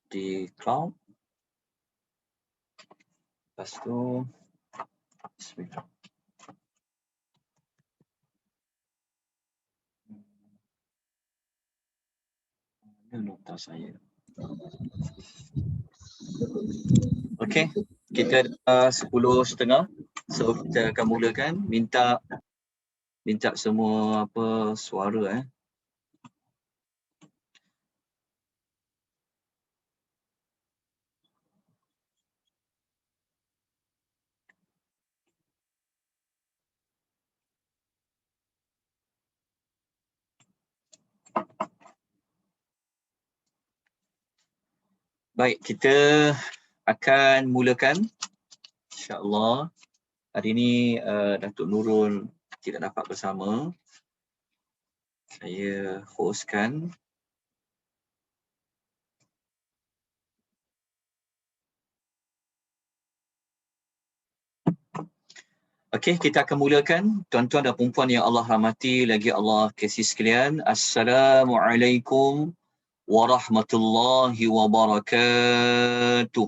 di cloud. Lepas tu bismillah. Mana nota saya? Okey, kita dah 10.30. So kita akan mulakan. Minta semua suara Baik, kita akan mulakan insya-Allah. Hari ini Datuk Nurul tidak dapat bersama. Saya hostkan. Okey, kita akan mulakan. Tuan-tuan dan puan-puan yang Allah rahmati, lagi Allah kasih sekalian. Assalamualaikum warahmatullahi wabarakatuh.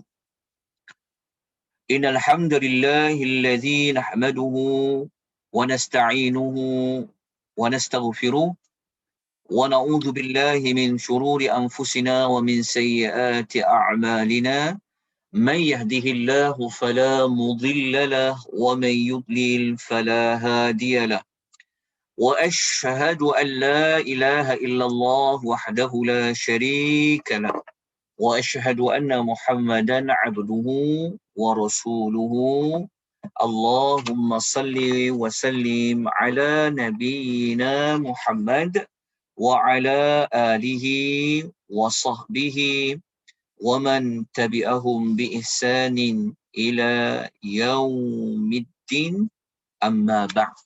Innal hamdalillahilladzi nahmaduhu wa nasta'inuhu wa nastaghfiruh wa na'udzu billahi min shururi anfusina wa min sayyiati a'malina. من يهده الله فلا مضل له ومن يضلل فلا هادي له وأشهد أن لا إله إلا الله وحده لا شريك له وأشهد أن محمدا عبده ورسوله اللهم صل وسلم على نبينا محمد وعلى آله وصحبه ومن تبعهم بإحسان إلى يوم الدين أما بعد.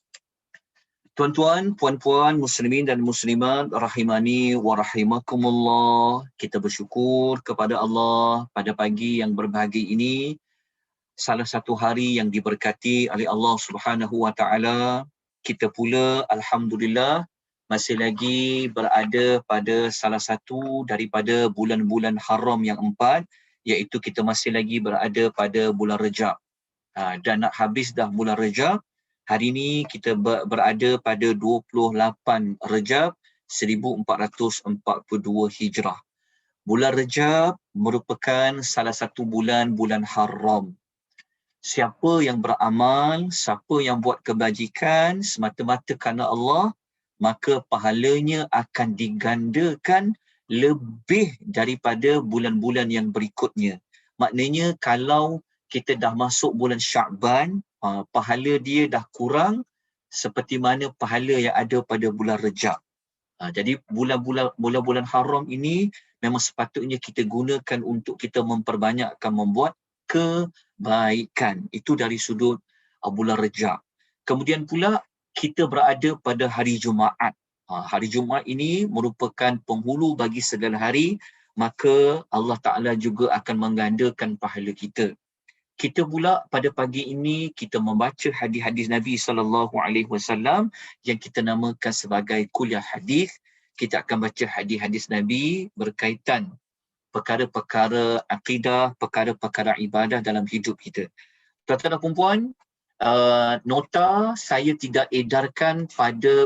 Tuan-tuan, puan-puan, muslimin dan muslimat rahimani wa rahimakumullah. Kita bersyukur kepada Allah pada pagi yang berbahagia ini, salah satu hari yang diberkati oleh Allah Subhanahu wa taala. Kita pula alhamdulillah masih lagi berada pada salah satu daripada bulan-bulan haram yang 4, iaitu kita masih lagi berada pada bulan Rejab. Dan nak habis dah bulan Rejab. Hari ini kita berada pada 28 Rejab 1442 Hijrah. Bulan Rejab merupakan salah satu bulan haram. Siapa yang beramal, siapa yang buat kebajikan semata-mata kerana Allah, maka pahalanya akan digandakan lebih daripada bulan-bulan yang berikutnya. Maknanya kalau kita dah masuk bulan Sya'ban, pahala dia dah kurang seperti mana pahala yang ada pada bulan Rejab. Jadi bulan-bulan haram ini memang sepatutnya kita gunakan untuk kita memperbanyakkan membuat kebaikan. Itu dari sudut bulan Rejab. Kemudian pula kita berada pada hari Jumaat. Hari Jumaat ini merupakan penghulu bagi segala hari, maka Allah Ta'ala juga akan menggandakan pahala kita. Kita pula pada pagi ini kita membaca hadis-hadis Nabi SAW yang kita namakan sebagai kuliah hadis. Kita akan baca hadis-hadis Nabi berkaitan perkara-perkara akidah, perkara-perkara ibadah dalam hidup kita. Tuan-tuan dan puan-puan, nota saya tidak edarkan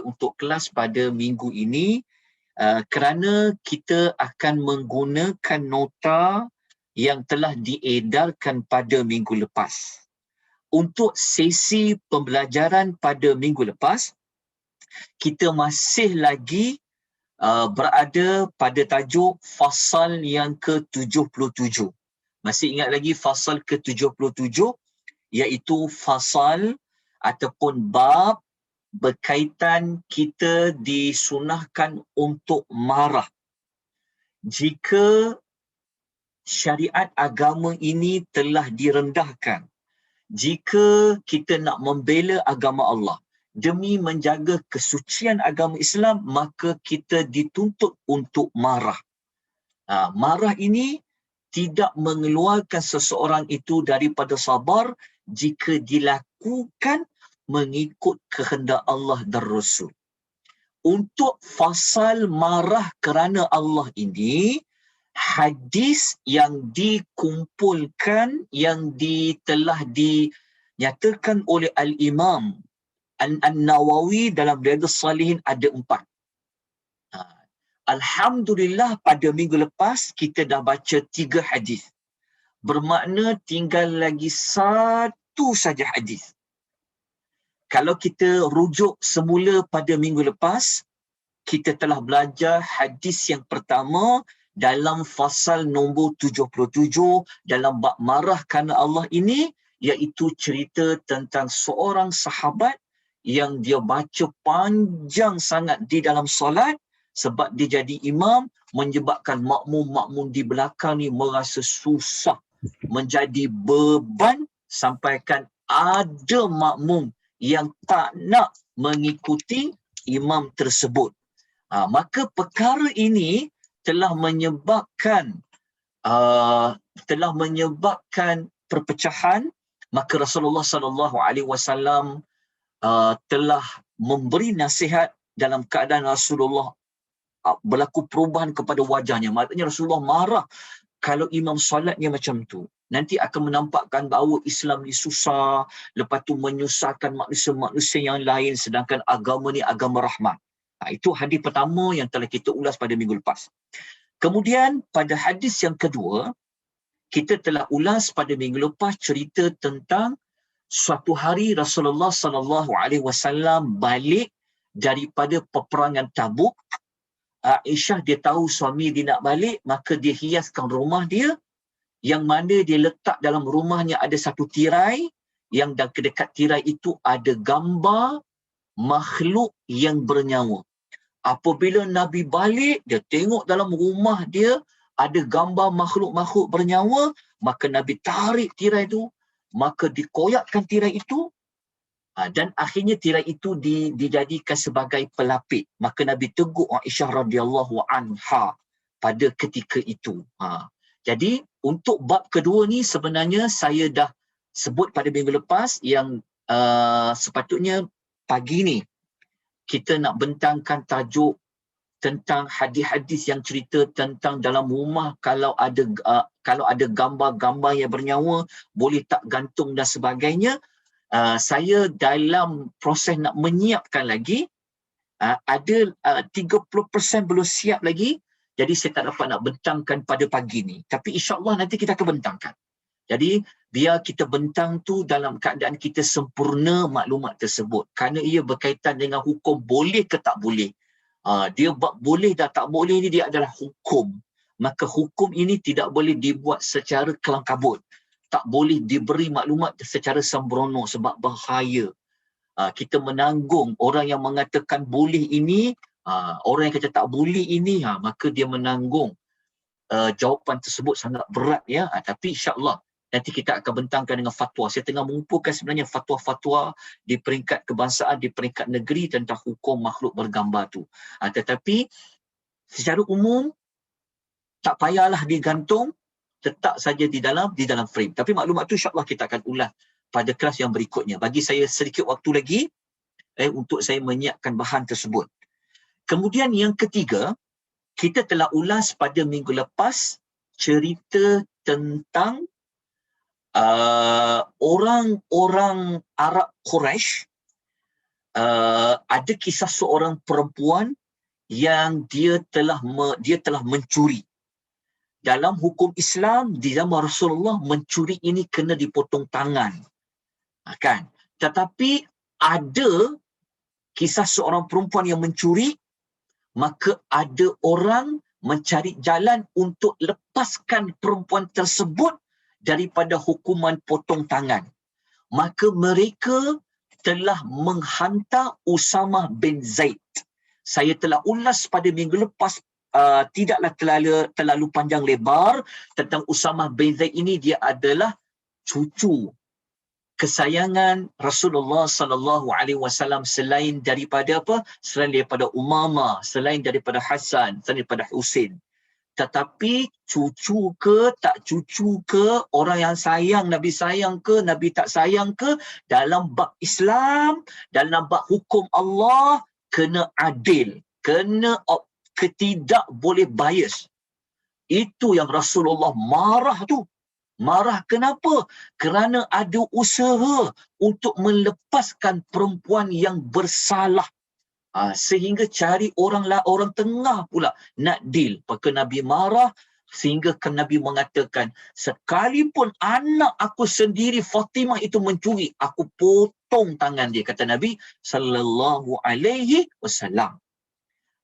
untuk kelas pada minggu ini kerana kita akan menggunakan nota yang telah diedarkan pada minggu lepas. Untuk sesi pembelajaran pada minggu lepas, kita masih lagi berada pada tajuk fasal yang ke-77. Masih ingat lagi fasal ke-77, iaitu fasal ataupun bab berkaitan kita disunahkan untuk marah jika syariat agama ini telah direndahkan. Jika kita nak membela agama Allah demi menjaga kesucian agama Islam, maka kita dituntut untuk marah. Marah ini tidak mengeluarkan seseorang itu daripada sabar jika dilakukan mengikut kehendak Allah dan Rasul. Untuk fasal marah kerana Allah ini, hadis yang dikumpulkan, yang telah dinyatakan oleh Al-Imam An-Nawawi dalam Riyadhus Salihin ada 4. Alhamdulillah pada minggu lepas kita dah baca 3 hadis. Bermakna tinggal lagi 1 saja hadis. Kalau kita rujuk semula pada minggu lepas, kita telah belajar hadis yang pertama dalam fasal nombor 77 dalam bab marah kerana Allah ini, iaitu cerita tentang seorang sahabat yang dia baca panjang sangat di dalam solat sebab dia jadi imam, menyebabkan makmum-makmum di belakang ni merasa susah, menjadi beban, sampaikan ada makmum yang tak nak mengikuti imam tersebut. Maka perkara ini telah menyebabkan perpecahan. Maka Rasulullah sallallahu alaihi wasallam telah memberi nasihat dalam keadaan Rasulullah berlaku perubahan kepada wajahnya. Maksudnya Rasulullah marah kalau imam solatnya macam tu. Nanti akan menampakkan bahawa Islam ni susah, lepas tu menyusahkan manusia-manusia yang lain, sedangkan agama ni agama rahmat. Itu hadis pertama yang telah kita ulas pada minggu lepas. Kemudian pada hadis yang kedua, kita telah ulas pada minggu lepas cerita tentang suatu hari Rasulullah sallallahu alaihi wasallam balik daripada peperangan Tabuk. Aisyah dia tahu suami dia nak balik, maka dia hiaskan rumah dia, yang mana dia letak dalam rumahnya ada satu tirai, yang dekat tirai itu ada gambar makhluk yang bernyawa. Apabila Nabi balik, dia tengok dalam rumah dia ada gambar makhluk-makhluk bernyawa, maka Nabi tarik tirai itu, maka dikoyakkan tirai itu, dan akhirnya tirai itu dijadikan sebagai pelapik. Maka Nabi tegur Aisyah radhiyallahu anha pada ketika itu. Jadi untuk bab kedua ni sebenarnya saya dah sebut pada minggu lepas, yang sepatutnya pagi ni kita nak bentangkan tajuk tentang hadis-hadis yang cerita tentang dalam rumah kalau ada gambar-gambar yang bernyawa boleh tak gantung dan sebagainya. Saya dalam proses nak menyiapkan lagi, ada 30% belum siap lagi, jadi saya tak dapat nak bentangkan pada pagi ni, tapi insya-Allah nanti kita akan bentangkan. Jadi biar kita bentang tu dalam keadaan kita sempurna maklumat tersebut, kerana ia berkaitan dengan hukum boleh ke tak boleh. Dia boleh dan tak boleh ni dia adalah hukum. Maka hukum ini tidak boleh dibuat secara kelang-kabut. Tak boleh diberi maklumat secara sembrono sebab bahaya. Kita menanggung orang yang mengatakan boleh ini, orang yang kata tak boleh ini, maka dia menanggung jawapan tersebut sangat berat ya. Tapi insya-Allah nanti kita akan bentangkan dengan fatwa. Saya tengah mengumpulkan sebenarnya fatwa-fatwa di peringkat kebangsaan, di peringkat negeri tentang hukum makhluk bergambar tu. Tetapi secara umum tak payahlah digantung, letak saja di dalam frame. Tapi maklumat tu insya-Allah kita akan ulas pada kelas yang berikutnya. Bagi saya sedikit waktu lagi untuk saya menyiapkan bahan tersebut. Kemudian yang ketiga, kita telah ulas pada minggu lepas cerita tentang orang-orang Arab Quraisy. Ada kisah seorang perempuan yang dia telah mencuri. Dalam hukum Islam di zaman Rasulullah, mencuri ini kena dipotong tangan. Kan? Tetapi ada kisah seorang perempuan yang mencuri, maka ada orang mencari jalan untuk lepaskan perempuan tersebut daripada hukuman potong tangan. Maka mereka telah menghantar Usamah bin Zaid. Saya telah ulas pada minggu lepas, tidaklah terlalu panjang lebar tentang Usamah bin Zaid ini. Dia adalah cucu kesayangan Rasulullah sallallahu alaihi wasallam, selain daripada Umamah, selain daripada Hasan, selain daripada Husain. Tetapi cucu ke tak cucu ke, orang yang sayang Nabi sayang ke, Nabi tak sayang ke, dalam bab Islam, dalam bab hukum Allah, kena adil, kena tidak boleh bias. Itu yang Rasulullah marah tu. Marah kenapa? Kerana ada usaha untuk melepaskan perempuan yang bersalah. Sehingga cari orang tengah pula nak deal. Maka Nabi marah sehingga Nabi mengatakan, sekalipun anak aku sendiri Fatimah itu mencuri, aku potong tangan dia, kata Nabi sallallahu alaihi wasallam.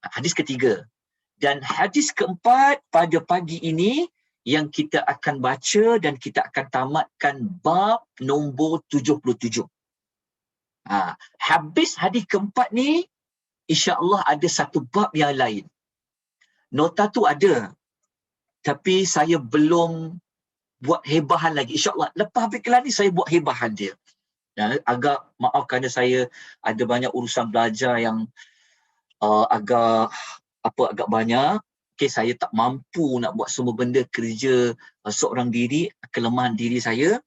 Hadis ketiga. Dan hadis keempat pada pagi ini yang kita akan baca dan kita akan tamatkan bab nombor 77. Habis hadis keempat ni, insya-Allah ada satu bab yang lain. Nota tu ada, tapi saya belum buat hebahan lagi. InsyaAllah lepas habis kelas ni saya buat hebahan dia. Agak maaf kerana saya ada banyak urusan belajar yang agak banyak. Okay, saya tak mampu nak buat semua benda kerja seorang diri, kelemahan diri saya.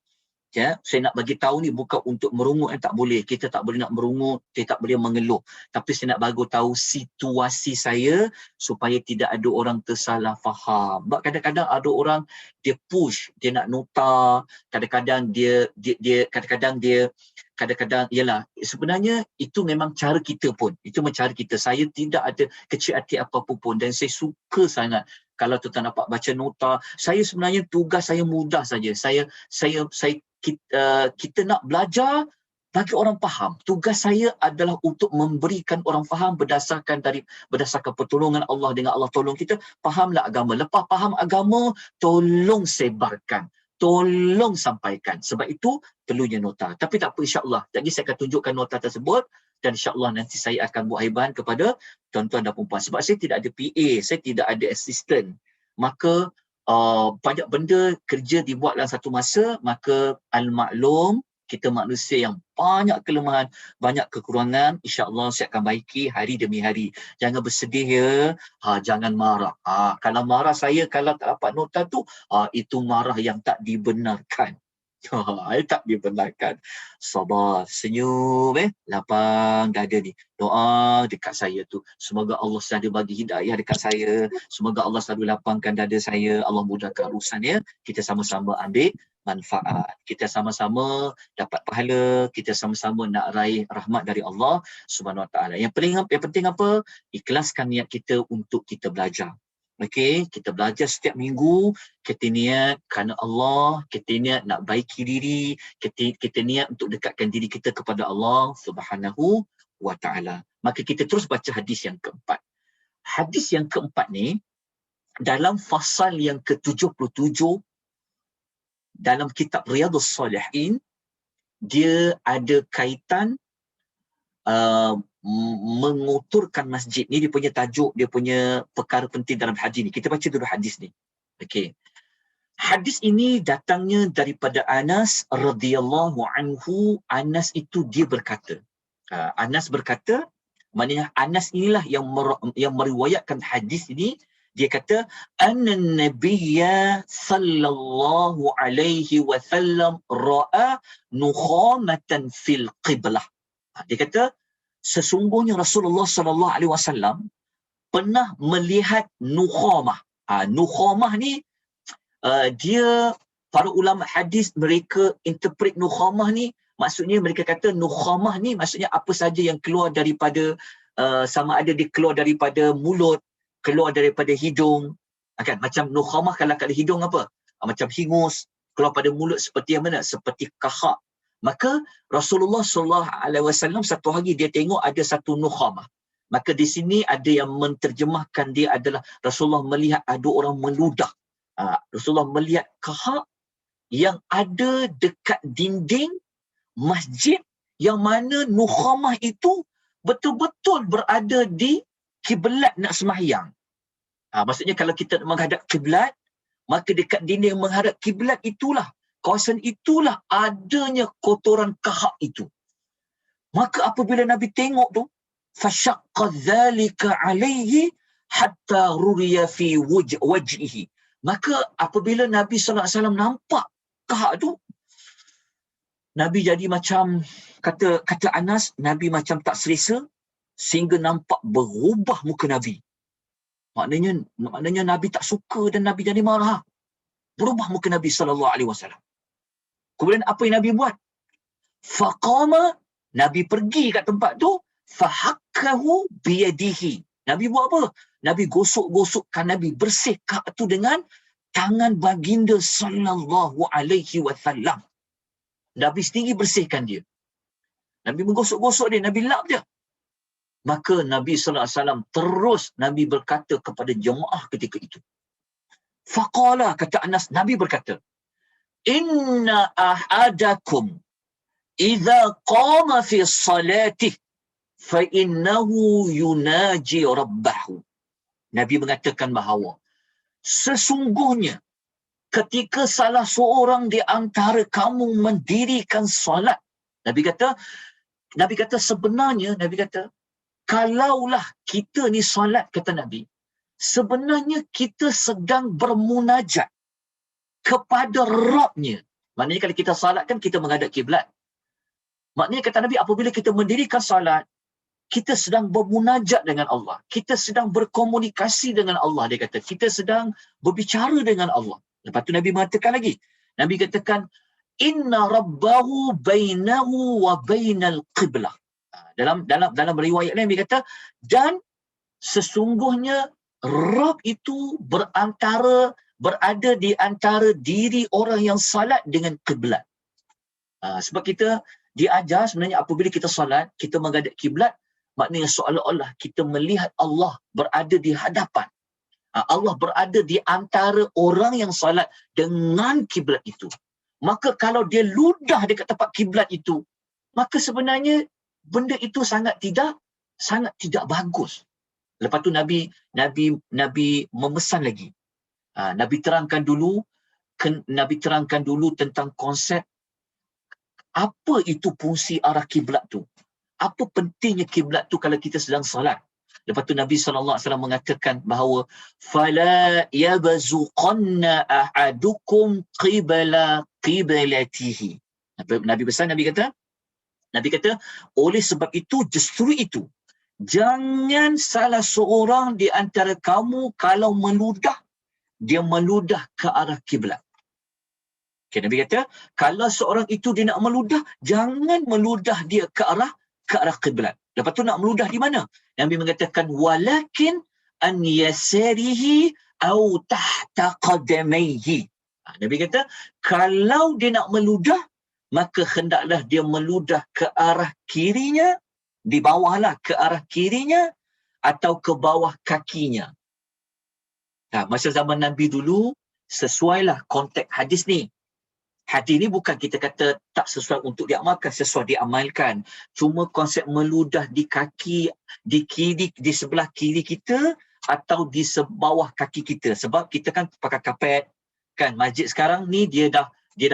Ya, saya nak bagi tahu ni bukan untuk merungut, tak boleh. Kita tak boleh nak merungut, kita tak boleh mengeluh. Tapi saya nak bagi tahu situasi saya supaya tidak ada orang tersalah faham. Sebab kadang-kadang ada orang dia push, dia nak nota, kadang-kadang ialah sebenarnya itu memang cara kita pun. Itu memang cara kita. Saya tidak ada kecil hati apa-apa pun dan saya suka sangat kalau tuan dapat baca nota. Saya sebenarnya tugas saya mudah saja. Kita nak belajar bagi orang faham. Tugas saya adalah untuk memberikan orang faham berdasarkan pertolongan Allah. Dengan Allah tolong kita, fahamlah agama. Lepas faham agama, tolong sebarkan, tolong sampaikan. Sebab itu perlunya nota. Tapi tak apa, insya-Allah. Jadi saya akan tunjukkan nota tersebut dan insya-Allah nanti saya akan buat hibahan kepada tuan-tuan dan puan-puan. Sebab saya tidak ada PA, saya tidak ada assistant. Maka banyak benda kerja dibuat dalam satu masa, maka al-maklum, kita manusia yang banyak kelemahan, banyak kekurangan. InsyaAllah saya akan baiki hari demi hari. Jangan bersedih ya, jangan marah. Kalau marah saya, kalau tak dapat nota tu, itu marah yang tak dibenarkan. Tak dibenarkan. Sabar, senyum, lapang dada ni. Doa dekat saya tu. Semoga Allah selalu bagi hidayah dekat saya. Semoga Allah selalu lapangkan dada saya. Allah mudahkan urusan ya. Kita sama-sama ambil manfaat. Kita sama-sama dapat pahala. Kita sama-sama nak raih rahmat dari Allah Subhanahu Wa Taala. Yang penting apa? Ikhlaskan niat kita untuk kita belajar. Okey, kita belajar setiap minggu, kita niat kerana Allah, kita niat nak baiki diri, kita niat untuk dekatkan diri kita kepada Allah Subhanahu Wa Taala. Maka kita terus baca hadis yang keempat. Hadis yang keempat ni dalam fasal yang ke-77 dalam kitab Riyadhus Salihin, dia ada kaitan mengotorkan masjid. Ni dia punya tajuk, dia punya perkara penting dalam hadis ni. Kita baca dulu hadis ni. Okey. Hadis ini datangnya daripada Anas radhiyallahu anhu. Anas itu dia berkata. Anas berkata, maknanya Anas inilah yang meriwayatkan hadis ini. Dia kata, anna nabiyya sallallahu alaihi wasallam ra'a nukhamatan fil qiblah. Dia kata, sesungguhnya Rasulullah sallallahu alaihi wasallam pernah melihat nukhamah. Nukhamah ni dia para ulama hadis mereka interpret nukhamah ni, maksudnya mereka kata nukhamah ni maksudnya apa saja yang keluar daripada sama ada dia keluar daripada mulut, keluar daripada hidung. Kan macam nukhamah kalau kat hidung apa? Macam hingus, keluar pada mulut seperti yang mana? Seperti kahak. Maka Rasulullah sallallahu alaihi wasallam satu hari dia tengok ada satu nukhamah. Maka di sini ada yang menterjemahkan dia adalah Rasulullah melihat ada orang meludah. Rasulullah melihat kahak yang ada dekat dinding masjid yang mana nukhamah itu betul-betul berada di kiblat nak sembahyang. Maksudnya kalau kita menghadap kiblat, maka dekat dinding yang menghadap kiblat itulah, kawasan itulah adanya kotoran kahak itu. Maka apabila Nabi tengok tu, fashaqqa dzalika alaihi hatta ruriya fi wajhihi. Maka apabila Nabi sallallahu alaihi wasallam nampak kahak tu, Nabi jadi macam kata Anas, Nabi macam tak selesa sehingga nampak berubah muka Nabi. Maknanya Nabi tak suka dan Nabi jadi marah. Berubah muka Nabi SAW. Kemudian apa yang Nabi buat? Faqama, Nabi pergi kat tempat tu, fahakkahu biyadihi. Nabi buat apa? Nabi gosok-gosokkan, Nabi bersihkan tu dengan tangan baginda sallallahu alaihi wasallam. Nabi sendiri bersihkan dia. Nabi menggosok-gosok dia, Nabi lap dia. Maka Nabi sallallahu alaihi wasallam terus Nabi berkata kepada jemaah ketika itu. Faqala, kata Anas, Nabi berkata, inna ahadakum idza qama fi salatih fa innahu yunaji rabbahu. Nabi mengatakan bahawa sesungguhnya ketika salah seorang di antara kamu mendirikan solat, Nabi kata sebenarnya, Nabi kata kalaulah kita ni solat, kata Nabi, sebenarnya kita sedang bermunajat kepada Rabbnya. Maknanya kalau kita salat kan kita menghadap kiblat. Maknanya kata Nabi, apabila kita mendirikan salat, kita sedang bermunajat dengan Allah. Kita sedang berkomunikasi dengan Allah. Dia kata, kita sedang berbicara dengan Allah. Lepas tu Nabi mengatakan lagi. Nabi katakan, inna rabbahu bainahu wa bainal qiblah. Dalam riwayat lain Nabi kata, dan sesungguhnya Rabb itu berada di antara diri orang yang salat dengan kiblat. Sebab kita diajar sebenarnya apabila kita salat, kita menghadap kiblat, maknanya seolah-olah kita melihat Allah berada di hadapan. Allah berada di antara orang yang salat dengan kiblat itu. Maka kalau dia ludah dekat tempat kiblat itu, maka sebenarnya benda itu sangat tidak bagus. Lepas tu Nabi memesan lagi. Nabi terangkan dulu tentang konsep apa itu fungsi arah kiblat tu. Apa pentingnya kiblat tu kalau kita sedang solat. Lepas tu Nabi SAW mengatakan bahawa fala yabzuqanna ahadukum qibalatihi. Nabi pesan, Nabi kata oleh sebab itu, justru itu, jangan salah seorang di antara kamu kalau meludah, dia meludah ke arah kiblat. Okay, Nabi kata, kalau seorang itu dia nak meludah, jangan meludah dia ke arah kiblat. Lepas tu nak meludah di mana? Nabi mengatakan, walakin an yasarihi au tahta qadamaihi. Nabi kata, kalau dia nak meludah, maka hendaklah dia meludah ke arah kirinya, di bawahlah ke arah kirinya, atau ke bawah kakinya. Masa zaman Nabi dulu, sesuailah konteks hadis ni. Hadis ni bukan kita kata tak sesuai untuk diamalkan, sesuai diamalkan. Cuma konsep meludah di kaki, di sebelah kiri kita atau di bawah kaki kita. Sebab kita kan pakai kapet, kan masjid sekarang ni dia dah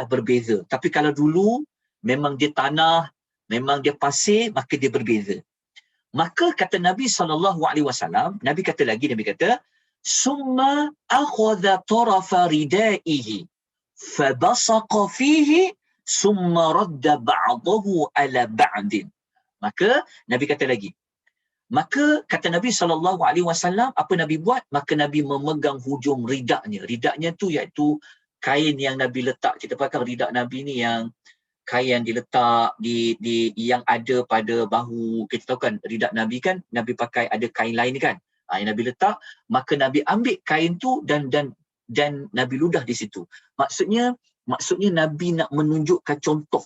berbeza. Tapi kalau dulu memang dia tanah, memang dia pasir, maka dia berbeza. Maka kata Nabi SAW, Nabi kata, summa akhadha tarafa ridaihi fabasaqa fihi summa radda ba'dahu ala ba'din. Maka Nabi kata lagi, maka kata Nabi SAW, apa Nabi buat? Maka Nabi memegang hujung ridaknya. Ridaknya tu iaitu kain yang Nabi letak. Kita pakai ridak Nabi ni yang kain yang diletak di yang ada pada bahu. Kita tahu kan ridak Nabi kan Nabi pakai ada kain lain kan. Yang Nabi letak, maka Nabi ambil kain tu dan Nabi ludah di situ. Maksudnya Nabi nak menunjukkan contoh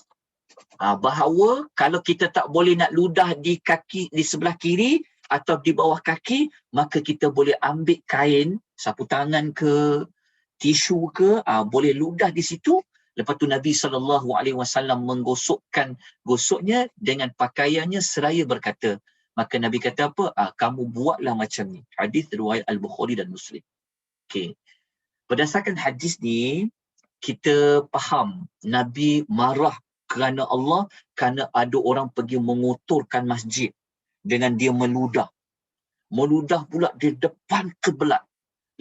bahawa kalau kita tak boleh nak ludah di kaki, di sebelah kiri atau di bawah kaki, maka kita boleh ambil kain, sapu tangan ke, tisu ke, boleh ludah di situ. Lepas tu Nabi SAW menggosoknya dengan pakaiannya seraya berkata, maka Nabi kata apa? Kamu buatlah macam ni. Hadis riwayat Al-Bukhari dan Muslim. Okey. Berdasarkan hadis ni, kita faham Nabi marah kerana ada orang pergi mengotorkan masjid dengan dia meludah. Meludah pula di depan kiblat.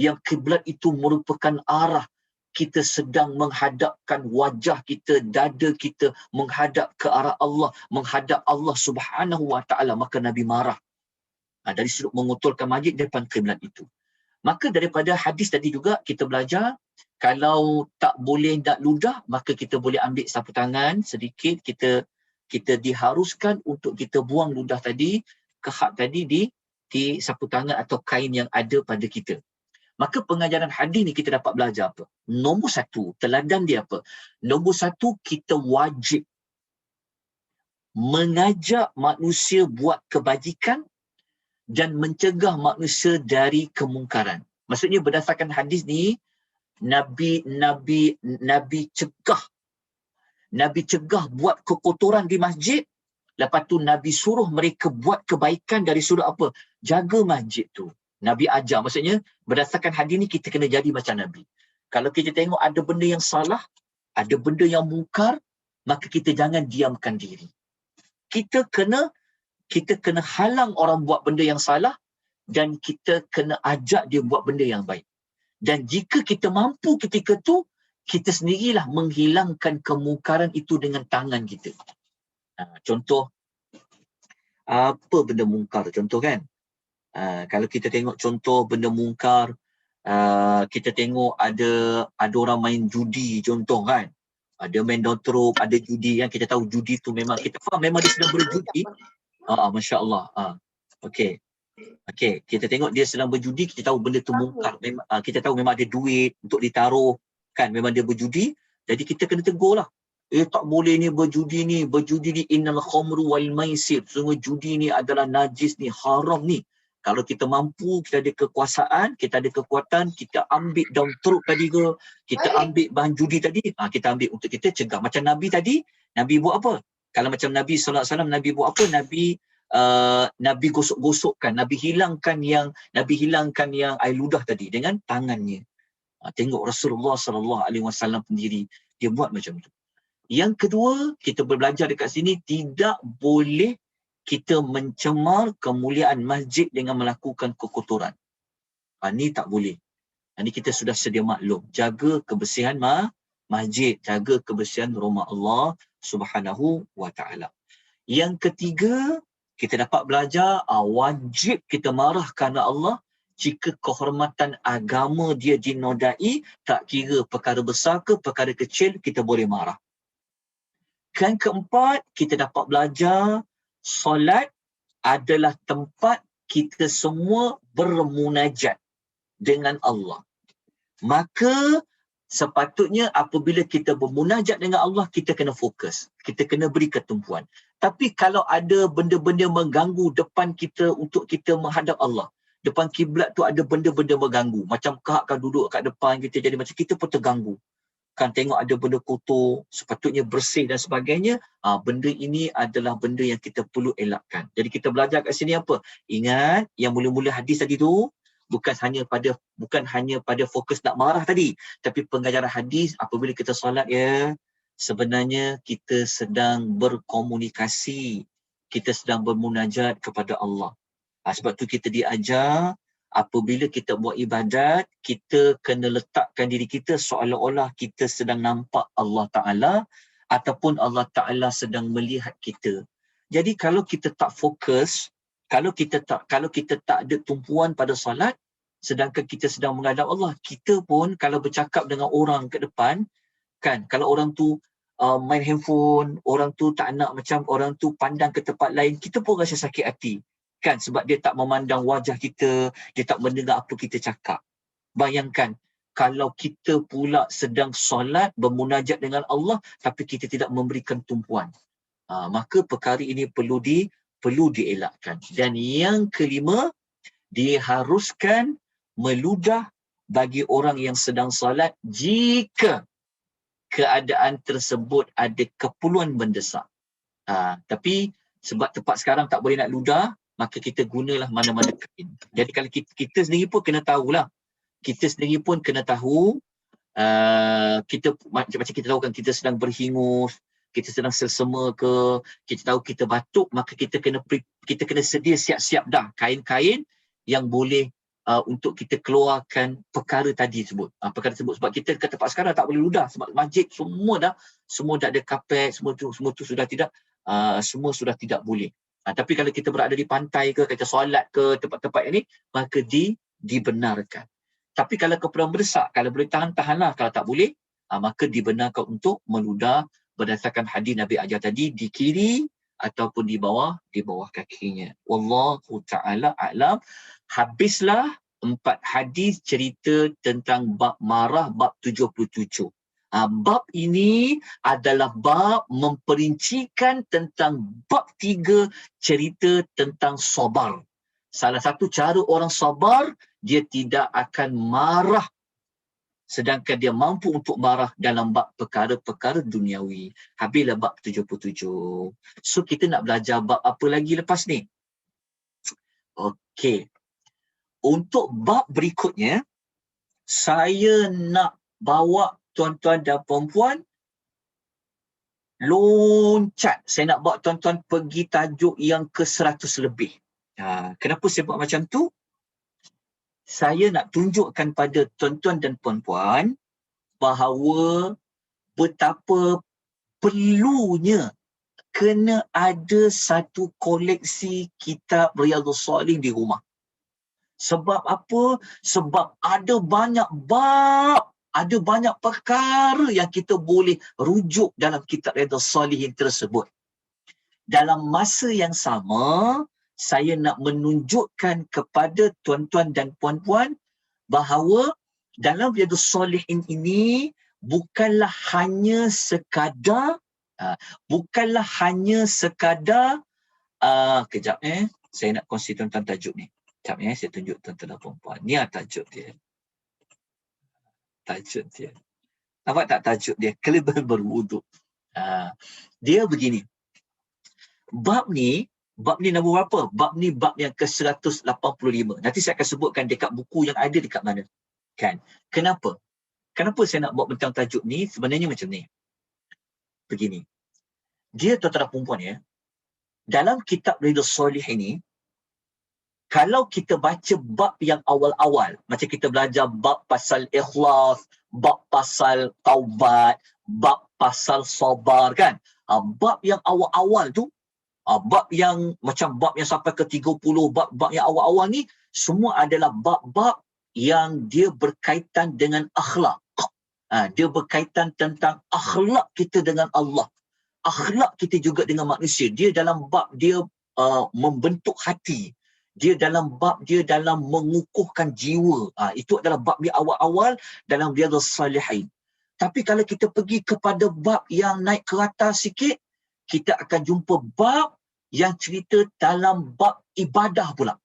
Yang kiblat itu merupakan arah kita sedang menghadapkan wajah kita, dada kita menghadap ke arah Allah, menghadap Allah Subhanahu Wa Taala. Maka Nabi marah dari sudut mengotorkan masjid depan kiblat itu. Maka daripada hadis tadi juga kita belajar, kalau tak boleh nak ludah, maka kita boleh ambil sapu tangan sedikit, kita diharuskan untuk kita buang ludah tadi, kehak tadi di sapu tangan atau kain yang ada pada kita. Maka pengajaran hadis ni kita dapat belajar apa? Nombor satu, teladan dia apa? Nombor satu, kita wajib mengajak manusia buat kebajikan dan mencegah manusia dari kemungkaran. Maksudnya berdasarkan hadis ni, Nabi cegah buat kekotoran di masjid. Lepas tu Nabi suruh mereka buat kebaikan dari sudut apa? Jaga masjid tu. Nabi ajar. Maksudnya berdasarkan hadis ni kita kena jadi macam Nabi. Kalau kita tengok ada benda yang salah, ada benda yang mungkar, maka kita jangan diamkan diri. Kita kena halang orang buat benda yang salah dan kita kena ajak dia buat benda yang baik. Dan jika kita mampu ketika tu, kita sendirilah menghilangkan kemungkaran itu dengan tangan kita. Contoh, apa benda mungkar? Contoh kan? Kalau kita tengok contoh benda mungkar, kita tengok ada orang main judi contoh kan? Ada main dotrop, ada judi kan? Kita tahu judi tu memang, kita faham memang dia sedang berjudi. Masya Allah. Okey, kita tengok dia sedang berjudi, kita tahu benda tu mungkar. Kita tahu memang ada duit untuk ditaruh kan, memang dia berjudi. Jadi kita kena tegur lah. Tak boleh ni berjudi ni innal khamru wal maisir. Semua judi ni adalah najis ni, haram ni. Kalau kita mampu, kita ada kekuasaan, kita ada kekuatan, kita ambil daun teruk tadi ke, kita ambil bahan judi tadi, kita ambil untuk kita cegah. Macam Nabi tadi, Nabi buat apa? Kalau macam Nabi SAW, Nabi buat apa? Nabi gosok-gosokkan, Nabi hilangkan yang air ludah tadi dengan tangannya. Tengok Rasulullah SAW sendiri, dia buat macam tu. Yang kedua, kita belajar dekat sini, tidak boleh kita mencemar kemuliaan masjid dengan melakukan kekotoran. Ini tak boleh. Ini kita sudah sedia maklum. Jaga kebersihan masjid, jaga kebersihan rumah Allah Subhanahu wa ta'ala. Yang ketiga, kita dapat belajar wajib kita marah kerana Allah jika kehormatan agama dia dinodai, tak kira perkara besar ke perkara kecil, kita boleh marah. Yang keempat, kita dapat belajar solat adalah tempat kita semua bermunajat dengan Allah. Maka sepatutnya apabila kita bermunajat dengan Allah, kita kena fokus. Kita kena beri ketumpuan. Tapi kalau ada benda-benda mengganggu depan kita untuk kita menghadap Allah, depan kiblat tu ada benda-benda mengganggu. Macam kau duduk kat depan kita, jadi macam kita pun terganggu. Kan tengok ada benda kotor, sepatutnya bersih dan sebagainya. Benda ini adalah benda yang kita perlu elakkan. Jadi kita belajar kat sini apa? Ingat yang mula-mula hadis tadi tu, bukan hanya pada fokus nak marah tadi, tapi pengajaran hadis apabila kita solat sebenarnya kita sedang berkomunikasi, kita sedang bermunajat kepada Allah. Sebab tu kita diajar apabila kita buat ibadat, kita kena letakkan diri kita seolah-olah kita sedang nampak Allah Ta'ala ataupun Allah Ta'ala sedang melihat kita. Jadi kalau kita tak fokus, kalau kita tak ada tumpuan pada solat, sedangkan kita sedang menghadap Allah, kita pun kalau bercakap dengan orang ke depan, kan, kalau orang tu main handphone, orang tu tak nak, macam orang tu pandang ke tempat lain, kita pun rasa sakit hati. Kan, sebab dia tak memandang wajah kita, dia tak mendengar apa kita cakap. Bayangkan, kalau kita pula sedang solat, bermunajat dengan Allah, tapi kita tidak memberikan tumpuan. Maka perkara ini perlu dielakkan. Dan yang kelima, diharuskan meludah bagi orang yang sedang solat jika keadaan tersebut ada keperluan mendesak. Tapi sebab tempat sekarang tak boleh nak ludah, maka kita gunalah mana-mana kain. Jadi kalau kita sendiri pun kena tahulah. Kita sendiri pun kena tahu, macam kita tahu kan, kita sedang berhingus, kita sedang selsema ke, kita tahu kita batuk, maka kita kena sedia siap-siap dah kain-kain yang boleh untuk kita keluarkan perkara tadi sebut. Perkara tersebut. Sebab kita kat tempat sekarang tak boleh ludah. Sebab masjid semua dah ada kapet, semua tu sudah tidak, semua sudah tidak boleh. Tapi kalau kita berada di pantai ke, kita solat ke tempat-tempat ini, maka dibenarkan. Tapi kalau keperluan berdesak, kalau boleh tahan, tahanlah. Kalau tak boleh, maka dibenarkan untuk meludah berdasarkan hadis Nabi ajar tadi di kiri ataupun di bawah kakinya. Wallahu ta'ala a'lam. Habislah 4 hadis cerita tentang bab marah, bab 77. Bab ini adalah bab memperincikan tentang bab 3 cerita tentang sabar. Salah satu cara orang sabar, dia tidak akan marah sedangkan dia mampu untuk marah dalam bab perkara-perkara duniawi. Habislah bab 77. So kita nak belajar bab apa lagi lepas ni? Okey. Untuk bab berikutnya, saya nak bawa tuan-tuan dan puan-puan loncat. Saya nak bawa tuan-tuan pergi tajuk yang ke-100 lebih. Kenapa saya buat macam tu? Saya nak tunjukkan pada tuan-tuan dan puan-puan bahawa betapa perlunya kena ada satu koleksi kitab Riyadhus Shalihin di rumah. Sebab apa? Sebab ada banyak bab, ada banyak perkara yang kita boleh rujuk dalam kitab Riyadhus Shalihin tersebut. Dalam masa yang sama, saya nak menunjukkan kepada tuan-tuan dan puan-puan bahawa dalam Riyadhus Shalihin ini bukanlah hanya sekadar kejap saya nak kongsi tuan-tuan tajuk ni. Kejap saya tunjuk tuan-tuan dan puan-puan. Ni tajuk dia. Nampak tak tajuk dia? Kelebihan berwuduk. Dia begini. Bab ni nombor berapa? Bab ni bab yang ke-185. Nanti saya akan sebutkan dekat buku yang ada dekat mana. Kan? Kenapa? Kenapa saya nak buat tentang tajuk ni? Sebenarnya macam ni. Begini. Dia tuan-tuan dan perempuan ya. Dalam kitab Riyadhus Shalihin ini, kalau kita baca bab yang awal-awal, macam kita belajar bab pasal ikhlas, bab pasal taubat, bab pasal sabar kan? Bab yang awal-awal tu, bab yang macam bab yang sampai ke 30, bab yang awal-awal ni, semua adalah bab-bab yang dia berkaitan dengan akhlak. Dia berkaitan tentang akhlak kita dengan Allah. Akhlak kita juga dengan manusia. Dia dalam bab dia membentuk hati. Dia dalam bab dia dalam mengukuhkan jiwa. Itu adalah bab dia awal-awal dalam Riyadhus Shalihin. Tapi kalau kita pergi kepada bab yang naik ke atas sikit, kita akan jumpa bab yang cerita dalam bab ibadah pula.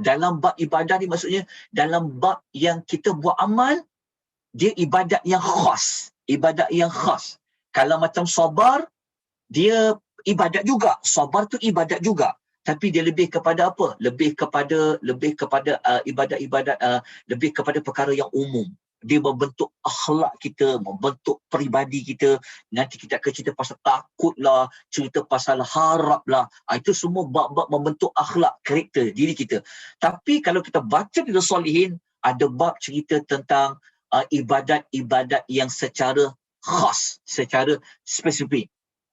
Dalam bab ibadah ni maksudnya dalam bab yang kita buat amal, dia ibadat yang khas. Ibadat yang khas. Kalau macam sabar, dia ibadat juga. Sabar tu ibadat juga. Tapi dia lebih kepada apa? Lebih kepada ibadat-ibadat, lebih kepada perkara yang umum. Dia membentuk akhlak kita, membentuk peribadi kita. Nanti kita akan cerita pasal takut lah, cerita pasal harap lah. Itu semua bab-bab membentuk akhlak, karakter diri kita. Tapi kalau kita baca di Riyadhus Shalihin, ada bab cerita tentang ibadat-ibadat yang secara khas, secara spesifik.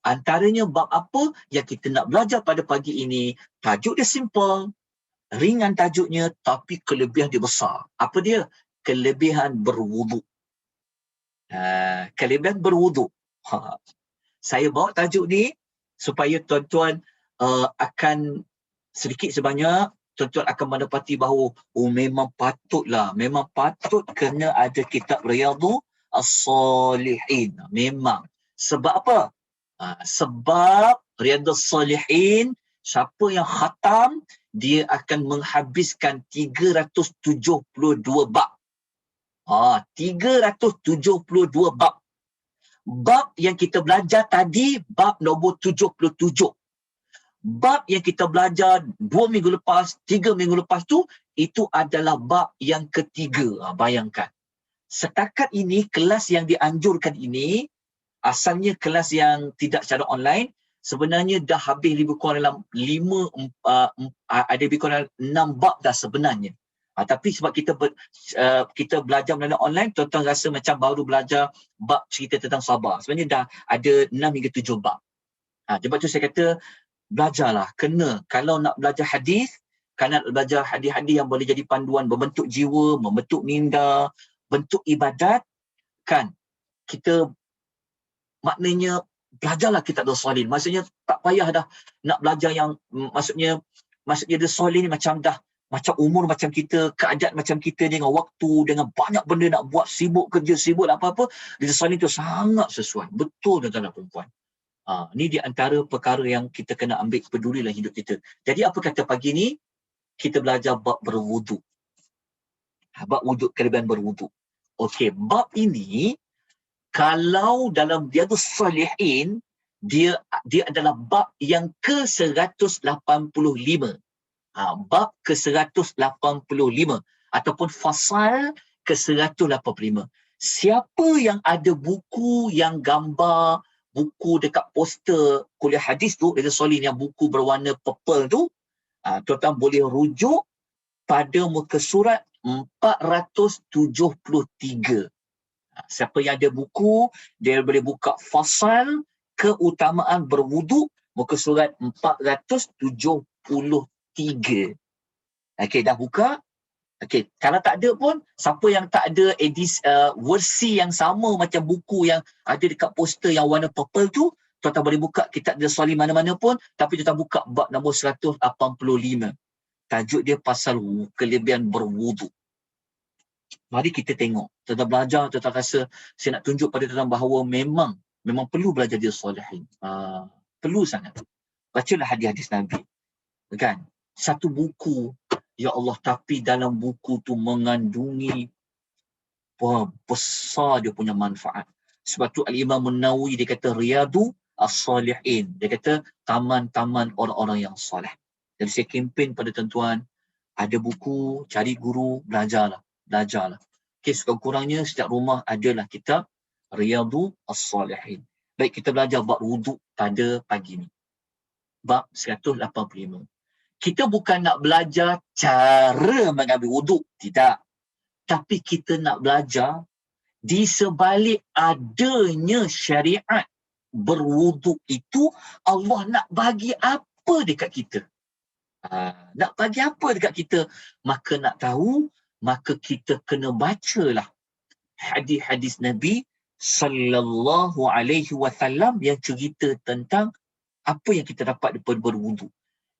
Antaranya bab apa yang kita nak belajar pada pagi ini, tajuk dia simple, ringan tajuknya, tapi kelebihan dia besar. Apa dia? Kelebihan berwuduk. Kelebihan berwuduk. Saya bawa tajuk ni supaya tuan-tuan akan sedikit sebanyak, tuan-tuan akan mendapati bahawa memang patut kena ada kitab Riyadhus Shalihin. Memang. Sebab apa? Sebab Riyadhus Shalihin, siapa yang khatam, dia akan menghabiskan 372 bab. 372 bab. Bab yang kita belajar tadi, bab nombor 77. Bab yang kita belajar 2 minggu lepas, 3 minggu lepas tu, itu adalah bab yang ketiga. Bayangkan. Setakat ini, kelas yang dianjurkan ini, asalnya kelas yang tidak secara online, sebenarnya dah habis lebih kurang dalam 6 bab dah sebenarnya. Tapi sebab kita belajar melalui online, tuan-tuan rasa macam baru belajar bab cerita tentang sabar. Sebenarnya dah ada 6 hingga 7 bab. Sebab tu saya kata, belajarlah. Kena. Kalau nak belajar hadis, Kanak belajar hadis-hadis yang boleh jadi panduan membentuk jiwa, membentuk minda, bentuk ibadat, kan? Kita maknanya belajarlah kitab As-Salin. Maksudnya tak payah dah nak belajar yang maksudnya dia Salin ni macam dah macam umur macam kita, keadaan macam kita dengan waktu, dengan banyak benda nak buat, sibuk kerja, sibuk apa-apa, dia Salin tu sangat sesuai. Betul tuan-tuan dan perempuan. Ni di antara perkara yang kita kena ambil peduli dalam hidup kita. Jadi apa kata pagi ni? Kita belajar bab berwuduk. Bab wuduk, kelebihan berwuduk. Okey, bab ini kalau dalam Riyadhus Salihin, dia adalah bab yang ke-185. Bab ke-185 ataupun fasal ke-185. Siapa yang ada buku yang gambar, buku dekat poster kuliah hadis tu, Riyadhus Salihin yang buku berwarna purple tu, tuan-tuan boleh rujuk pada muka surat 473. Siapa yang ada buku, dia boleh buka fasal keutamaan berwuduk, muka surat 473. Okey, dah buka? Okey, kalau tak ada pun, siapa yang tak ada versi yang sama macam buku yang ada dekat poster yang warna purple tu, tuan-tuan boleh buka kitab Riyadhus Salihin mana-mana pun, tapi tuan-tuan buka bab nombor 185. Tajuk dia pasal kelebihan berwuduk. Mari kita tengok. Tuan-tuan belajar, tuan-tuan rasa saya nak tunjuk pada tuan-tuan bahawa memang perlu belajar Riyadhus Salihin. Perlu sangat. Bacalah hadis-hadis Nabi. Kan? Satu buku, ya Allah, tapi dalam buku tu mengandungi besar dia punya manfaat. Sebab tu Al-Imam An-Nawawi dia kata Riyadhus As-Salihin. Dia kata taman-taman orang-orang yang soleh. Jadi saya kempen pada tuan-tuan, ada buku, cari guru, belajarlah. Okey, sekurang-kurangnya setiap rumah adalah kitab Riyadhus As-Salihin. Baik, kita belajar bab wuduk pada pagi ni. Bab 185. Kita bukan nak belajar cara mengambil wuduk, tidak. Tapi kita nak belajar di sebalik adanya syariat berwuduk itu, Allah nak bagi apa dekat kita? Nak bagi apa dekat kita? Maka nak tahu, maka kita kena bacalah hadis-hadis Nabi sallallahu alaihi wasallam yang cerita tentang apa yang kita dapat daripada berwuduk.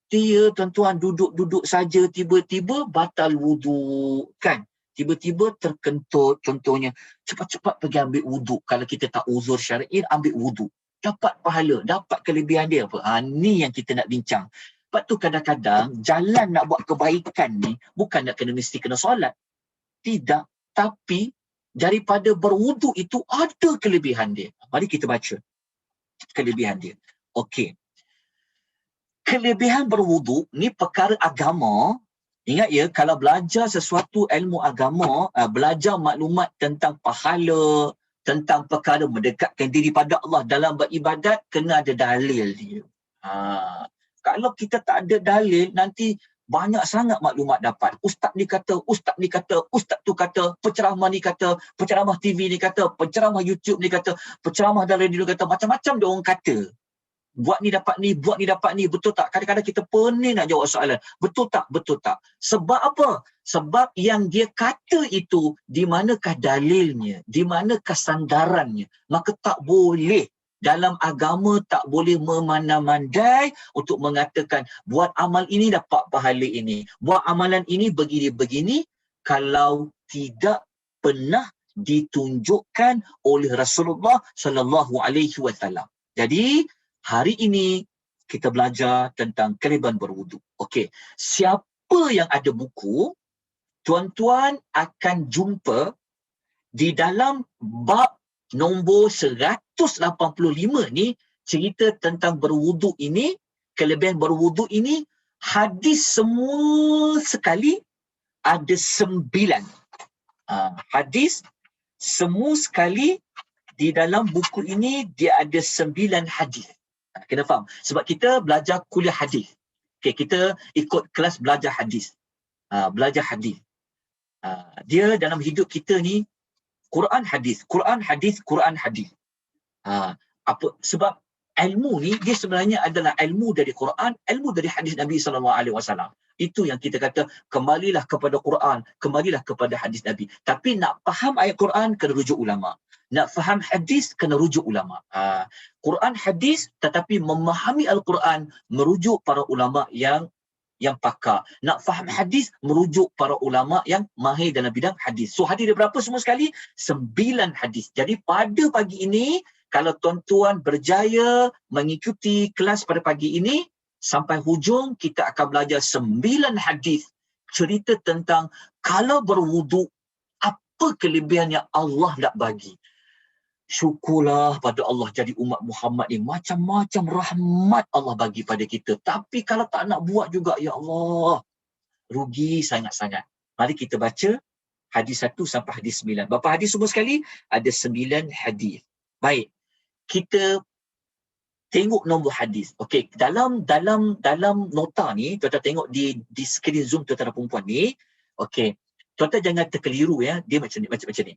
Dia tuan-tuan duduk-duduk saja tiba-tiba batal wuduk, kan? Tiba-tiba terkentut, contohnya cepat-cepat pergi ambil wuduk. Kalau kita tak uzur syar'i, ambil wuduk. Dapat pahala, dapat kelebihan dia apa? Ni yang kita nak bincang. Sebab tu kadang-kadang jalan nak buat kebaikan ni bukan nak mesti kena solat. Tidak, tapi daripada berwuduk itu ada kelebihan dia. Mari kita baca kelebihan dia. Okey. Kelebihan berwuduk ni perkara agama. Ingat ya, kalau belajar sesuatu ilmu agama, belajar maklumat tentang pahala, tentang perkara mendekatkan diri pada Allah dalam beribadat, kena ada dalil dia. Kalau kita tak ada dalil, nanti banyak sangat maklumat dapat. Ustaz ni kata, ustaz ni kata, ustaz tu kata, penceramah ni kata, penceramah TV ni kata, penceramah YouTube ni kata, penceramah dalam radio ni kata, macam-macam dia orang kata. Buat ni dapat ni, buat ni dapat ni, betul tak? Kadang-kadang kita pening nak jawab soalan. Betul tak? Betul tak? Sebab apa? Sebab yang dia kata itu, di manakah dalilnya? Di manakah sandarannya? Maka tak boleh. Dalam agama tak boleh memandai-mandai untuk mengatakan buat amal ini dapat pahala ini. Buat amalan ini begini-begini kalau tidak pernah ditunjukkan oleh Rasulullah sallallahu alaihi wasallam. Jadi hari ini kita belajar tentang kelebihan berwuduk. Okey, siapa yang ada buku, tuan-tuan akan jumpa di dalam bab nombor 185 ni, cerita tentang berwuduk ini, kelebihan berwuduk ini, hadis semua sekali ada 9. Hadis semua sekali di dalam buku ini dia ada 9 hadis. Kena faham. Sebab kita belajar kuliah hadis. Okay, kita ikut kelas belajar hadis. Belajar hadis. Dia dalam hidup kita ni Quran hadis, Quran hadis, Quran hadis. Apa sebab ilmu ni dia sebenarnya adalah ilmu dari Quran, ilmu dari hadis Nabi SAW. Itu yang kita kata, kembalilah kepada Quran, kembalilah kepada hadis Nabi. Tapi nak faham ayat Quran, kena rujuk ulama. Nak faham hadis, kena rujuk ulama. Quran hadis, tetapi memahami Al-Quran, merujuk para ulama yang pakar. Nak faham hadis, merujuk para ulama yang mahir dalam bidang hadis. So hadis dia berapa semua sekali? 9 hadis. Jadi pada pagi ini, kalau tuan-tuan berjaya mengikuti kelas pada pagi ini, sampai hujung kita akan belajar 9 hadis cerita tentang kalau berwuduk, apa kelebihan yang Allah nak bagi. Syukurlah pada Allah jadi umat Muhammad ni. Macam-macam rahmat Allah bagi pada kita. Tapi kalau tak nak buat juga, ya Allah, rugi sangat-sangat. Mari kita baca hadis 1 sampai hadis 9. Berapa hadis semua sekali? Ada 9 hadis. Baik. Kita tengok nombor hadis. Okey, dalam nota ni, tuan-tuan tengok di skrin Zoom tuan-tuan dan perempuan ni. Okey. Tuan-tuan jangan terkeliru ya. Dia macam ni.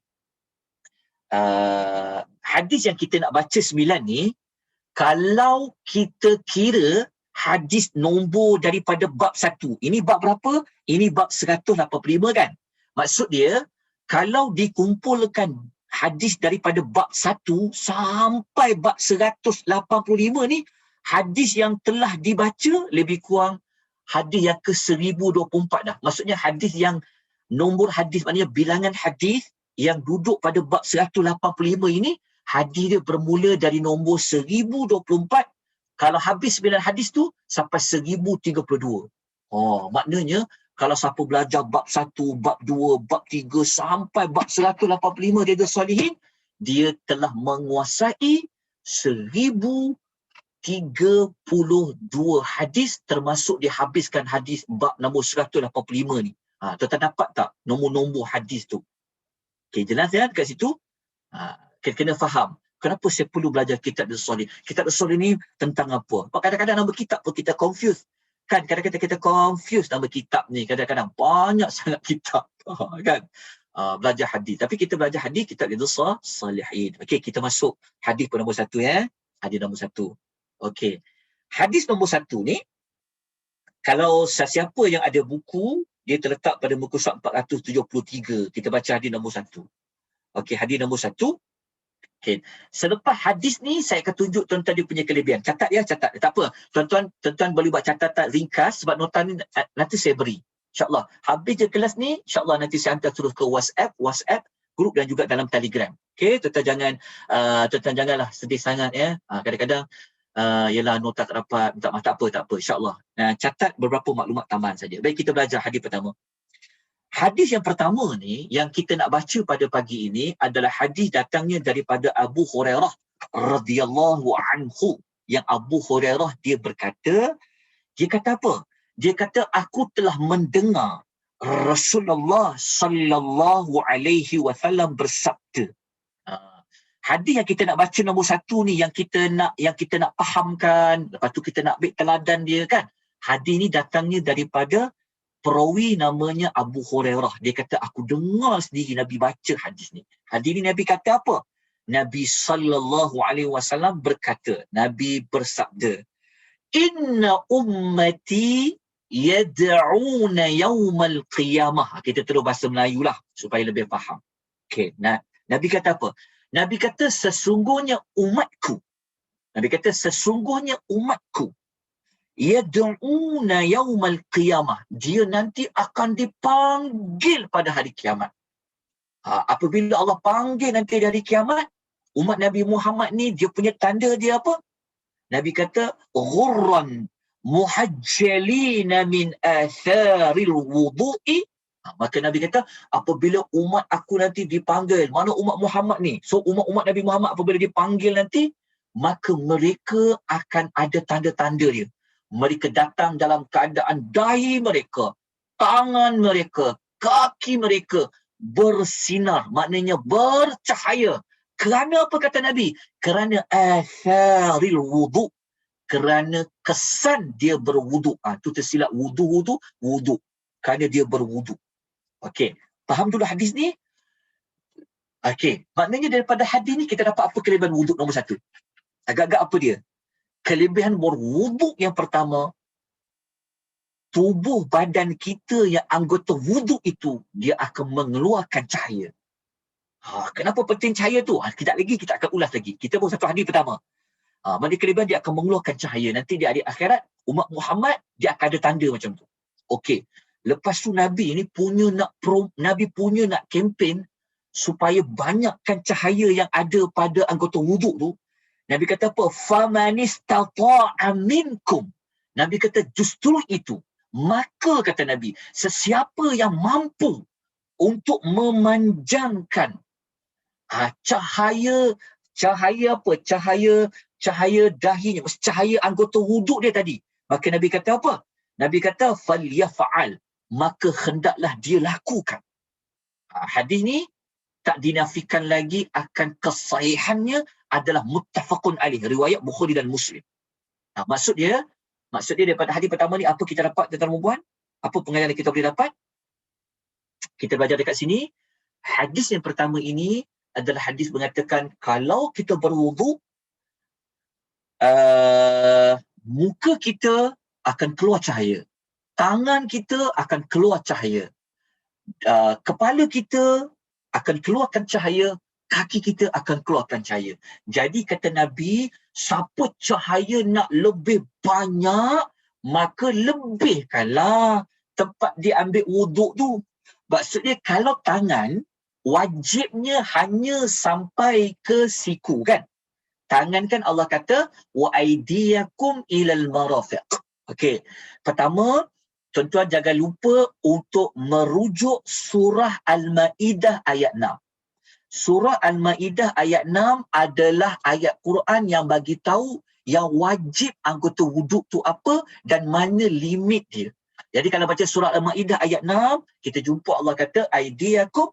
Hadis yang kita nak baca 9 ni, kalau kita kira hadis nombor daripada bab 1, ini bab berapa? Ini bab 185 kan? Maksud dia, kalau dikumpulkan hadis daripada bab 1 sampai bab 185 ni, hadis yang telah dibaca lebih kurang hadis yang ke 1024 dah. Maksudnya hadis yang nombor hadis, maknanya bilangan hadis yang duduk pada bab 185 ini, hadis dia bermula dari nombor 1024. Kalau habis 9 hadis tu sampai 1032. Maknanya kalau siapa belajar bab 1, bab 2, bab 3 sampai bab 185 dia Salihin, dia telah menguasai 1032 hadis, termasuk dia habiskan hadis bab nombor 185 ni. Tuan-tuan dapat tak nombor-nombor hadis tu? Okey, jelas ya dekat situ? Kita kena faham. Kenapa saya perlu belajar kitab As-Salih? Kitab As-Salih ni tentang apa? Kadang-kadang nama kitab pun kita confuse. Kan kadang-kadang kita confuse nama kitab ni. Kadang-kadang banyak sangat kitab. Kan? Belajar hadis. Tapi kita belajar hadis, kitab As-Salihin. Okey, kita masuk hadis nombor 1 ya. Hadis nombor 1. Okey. Hadis nombor 1 ni, kalau sesiapa yang ada buku, dia terletak pada muka surat 473. Kita baca hadis nombor 1. Okey, hadis nombor 1. Okey. Selepas hadis ni, saya akan tunjuk tuan-tuan dia punya kelebihan. Catat ya, catat. Tak apa. Tuan-tuan boleh buat catatan ringkas sebab nota ni nanti saya beri. InsyaAllah. Habis je kelas ni, insyaAllah nanti saya hantar terus ke WhatsApp, grup dan juga dalam Telegram. Okey, tuan-tuan janganlah sedih sangat ya. Kadang-kadang ialah nota tak dapat, tak apa, insyaAllah. Catat beberapa maklumat tambahan saja. Baik, kita belajar hadis pertama. Hadis yang pertama ni, yang kita nak baca pada pagi ini adalah hadis datangnya daripada Abu Hurairah radhiyallahu anhu. Yang Abu Hurairah dia berkata, dia kata apa? Dia kata, aku telah mendengar Rasulullah sallallahu alaihi wasallam bersabda. Hadis yang kita nak baca nombor 1 ni, yang kita nak fahamkan, lepas tu kita nak ambil teladan dia kan. Hadis ni datangnya daripada perawi namanya Abu Hurairah. Dia kata, aku dengar sendiri Nabi baca hadis ni. Hadis ni Nabi kata apa? Nabi sallallahu alaihi wasallam berkata, Nabi bersabda, inna ummati yad'una yawmal qiyamah. Kita terus bahasa Melayu lah supaya lebih faham. Okey, Nabi kata apa? Nabi kata sesungguhnya umatku. Yad'una yawmal qiyamah. Dia nanti akan dipanggil pada hari kiamat. Apabila Allah panggil nanti di hari kiamat, umat Nabi Muhammad ni dia punya tanda dia apa? Nabi kata ghurran muhajjalina min atharil wudu'i. Maka Nabi kata, apabila umat aku nanti dipanggil, mana umat Muhammad ni? So umat Nabi Muhammad apabila dipanggil nanti, maka mereka akan ada tanda-tanda dia. Mereka datang dalam keadaan dahi mereka, tangan mereka, kaki mereka bersinar, maknanya bercahaya. Kerana apa kata Nabi? Kerana atharil wudu'. Kerana kesan dia berwuduk. Tu tersilap wudu. Kerana dia berwuduk. Okey, faham dulu hadis ni? Okey, maknanya daripada hadis ni kita dapat apa kelebihan wuduk nombor 1? Agak-agak apa dia? Kelebihan berwuduk yang pertama, tubuh badan kita yang anggota wuduk itu, dia akan mengeluarkan cahaya. Kenapa penting cahaya tu? Kejap lagi kita akan ulas lagi. Kita baru satu hadis pertama. Mana kelebihan dia akan mengeluarkan cahaya. Nanti di hari akhirat, umat Muhammad, dia akan ada tanda macam tu. Okey. Lepas tu Nabi ni Nabi punya nak kempen supaya banyakkan cahaya yang ada pada anggota wuduk tu. Nabi kata apa? Famanistata'a minkum. Nabi kata justru itu. Maka kata Nabi, sesiapa yang mampu untuk memanjangkan cahaya apa? Cahaya dahinya, cahaya anggota wuduk dia tadi. Maka Nabi kata apa? Nabi kata falyaf'al, maka hendaklah dia lakukan. Hadis ni tak dinafikan lagi akan kesahihannya, adalah muttafaqun alaih, riwayat Bukhari dan Muslim. Maksud dia daripada hadis pertama ni apa kita dapat tentang perempuan? Apa pengajaran kita boleh dapat? Kita belajar dekat sini. Hadis yang pertama ini adalah hadis mengatakan kalau kita berwuduk, muka kita akan keluar cahaya, tangan kita akan keluar cahaya, kepala kita akan keluarkan cahaya, kaki kita akan keluarkan cahaya. Jadi kata Nabi, siapa cahaya nak lebih banyak, maka lebihkanlah tempat dia ambil wuduk tu. Maksudnya kalau tangan, wajibnya hanya sampai ke siku kan. Tangan kan Allah kata wa aydiyakum ilal marafiq. Okey. Pertama, tuan-tuan jangan lupa untuk merujuk surah Al-Maidah ayat 6. Surah Al-Maidah ayat 6 adalah ayat Quran yang bagi tahu yang wajib anggota wuduk tu apa dan mana limit dia. Jadi kalau baca surah Al-Maidah ayat 6, kita jumpa Allah kata aydiyakum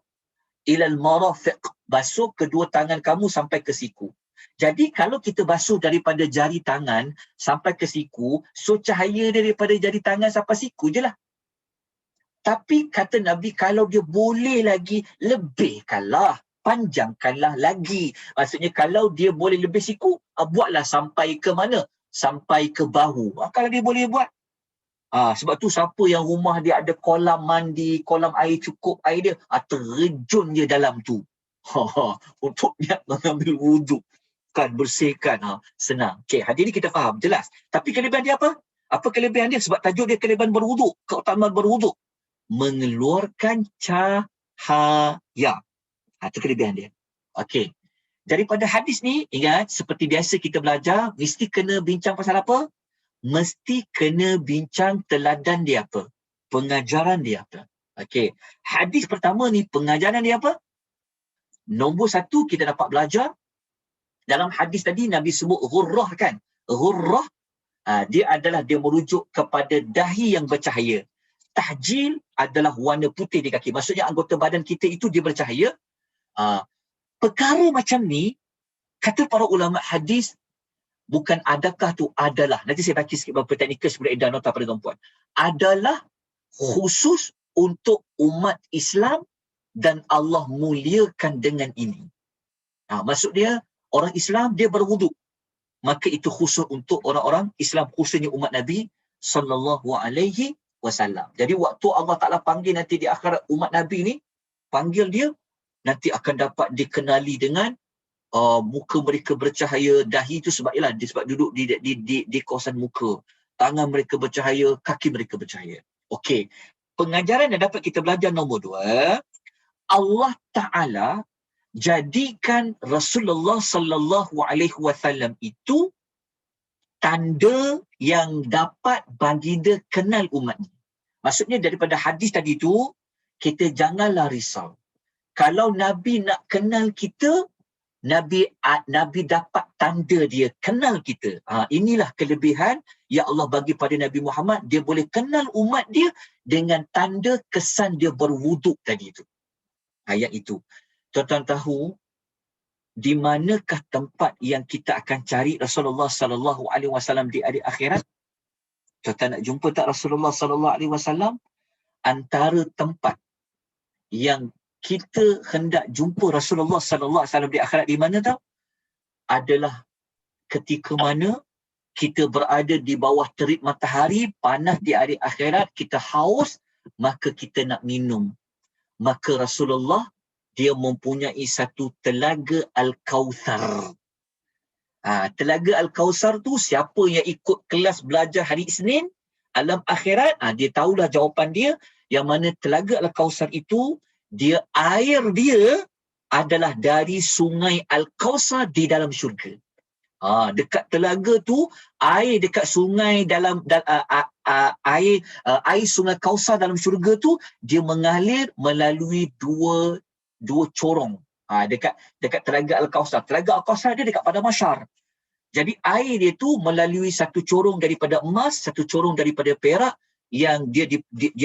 ilal marafiq. Basuh kedua tangan kamu sampai ke siku. Jadi kalau kita basuh daripada jari tangan sampai ke siku, so cahaya daripada jari tangan sampai siku je lah. Tapi kata Nabi, kalau dia boleh lagi, lebihkanlah, panjangkanlah lagi. Maksudnya kalau dia boleh lebih siku, buatlah sampai ke mana? Sampai ke bahu. Kalau dia boleh buat. Sebab tu siapa yang rumah dia ada kolam mandi, kolam air cukup air dia, terjun je dalam tu. Untuk niat mengambil wuduk. Kan, bersihkan. Senang. Okey, hari ni kita faham, jelas. Tapi kelebihan dia apa? Apa kelebihan dia? Sebab tajuk dia kelebihan berwuduk. Keutamaan berwuduk. Mengeluarkan cahaya. Itu kelebihan dia. Okey. Daripada hadis ni, ingat, seperti biasa kita belajar, mesti kena bincang pasal apa? Mesti kena bincang teladan dia apa? Pengajaran dia apa? Okey. Hadis pertama ni, pengajaran dia apa? Nombor satu, kita dapat belajar. Dalam hadis tadi, Nabi sebut ghurrah kan? Ghurrah, dia merujuk kepada dahi yang bercahaya. Tahjil adalah warna putih di kaki. Maksudnya anggota badan kita itu dia bercahaya. Perkara macam ni, kata para ulama hadis, bukan adakah tu, adalah. Nanti saya baca sikit beberapa teknikal sebelum Edah nota pada tuan-puan. Adalah khusus untuk umat Islam dan Allah muliakan dengan ini. Maksud dia, orang Islam dia berwuduk. Maka itu khusus untuk orang-orang Islam, khususnya umat Nabi sallallahu alaihi wasallam. Jadi waktu Allah Taala panggil nanti di akhirat umat Nabi ni, panggil dia, nanti akan dapat dikenali dengan muka mereka bercahaya, dahi itu sebab ialah sebab duduk di kawasan muka, tangan mereka bercahaya, kaki mereka bercahaya. Okey. Pengajaran yang dapat kita belajar nombor 2, Allah Taala jadikan Rasulullah sallallahu alaihi wasallam itu tanda yang dapat baginda kenal umatnya. Maksudnya daripada hadis tadi tu, kita janganlah risau. Kalau Nabi nak kenal kita, Nabi dapat tanda dia kenal kita. Inilah kelebihan yang Allah bagi pada Nabi Muhammad. Dia boleh kenal umat dia dengan tanda kesan dia berwuduk tadi tu. Ayat itu. Tuan-tuan tahu di manakah tempat yang kita akan cari Rasulullah sallallahu alaihi wasallam di hari akhirat? Tuan-tuan nak jumpa tak Rasulullah sallallahu alaihi wasallam? Antara tempat yang kita hendak jumpa Rasulullah sallallahu alaihi wasallam di akhirat di mana tahu? Adalah ketika mana kita berada di bawah terik matahari, panas di hari akhirat, kita haus, maka kita nak minum. Maka Rasulullah, dia mempunyai satu telaga Al-Kautsar. Telaga Al-Kautsar tu, siapa yang ikut kelas belajar hari Isnin, alam akhirat, dia tahulah jawapan dia, yang mana telaga Al-Kautsar itu, dia air dia adalah dari sungai Al-Kautsar di dalam syurga. Dekat telaga tu, air dekat sungai air sungai Kautsar dalam syurga tu, dia mengalir melalui dua corong. Dekat telaga Al-Kautsar. Telaga Al-Kautsar dia dekat Padang Mahsyar. Jadi air dia tu melalui satu corong daripada emas, satu corong daripada perak, yang dia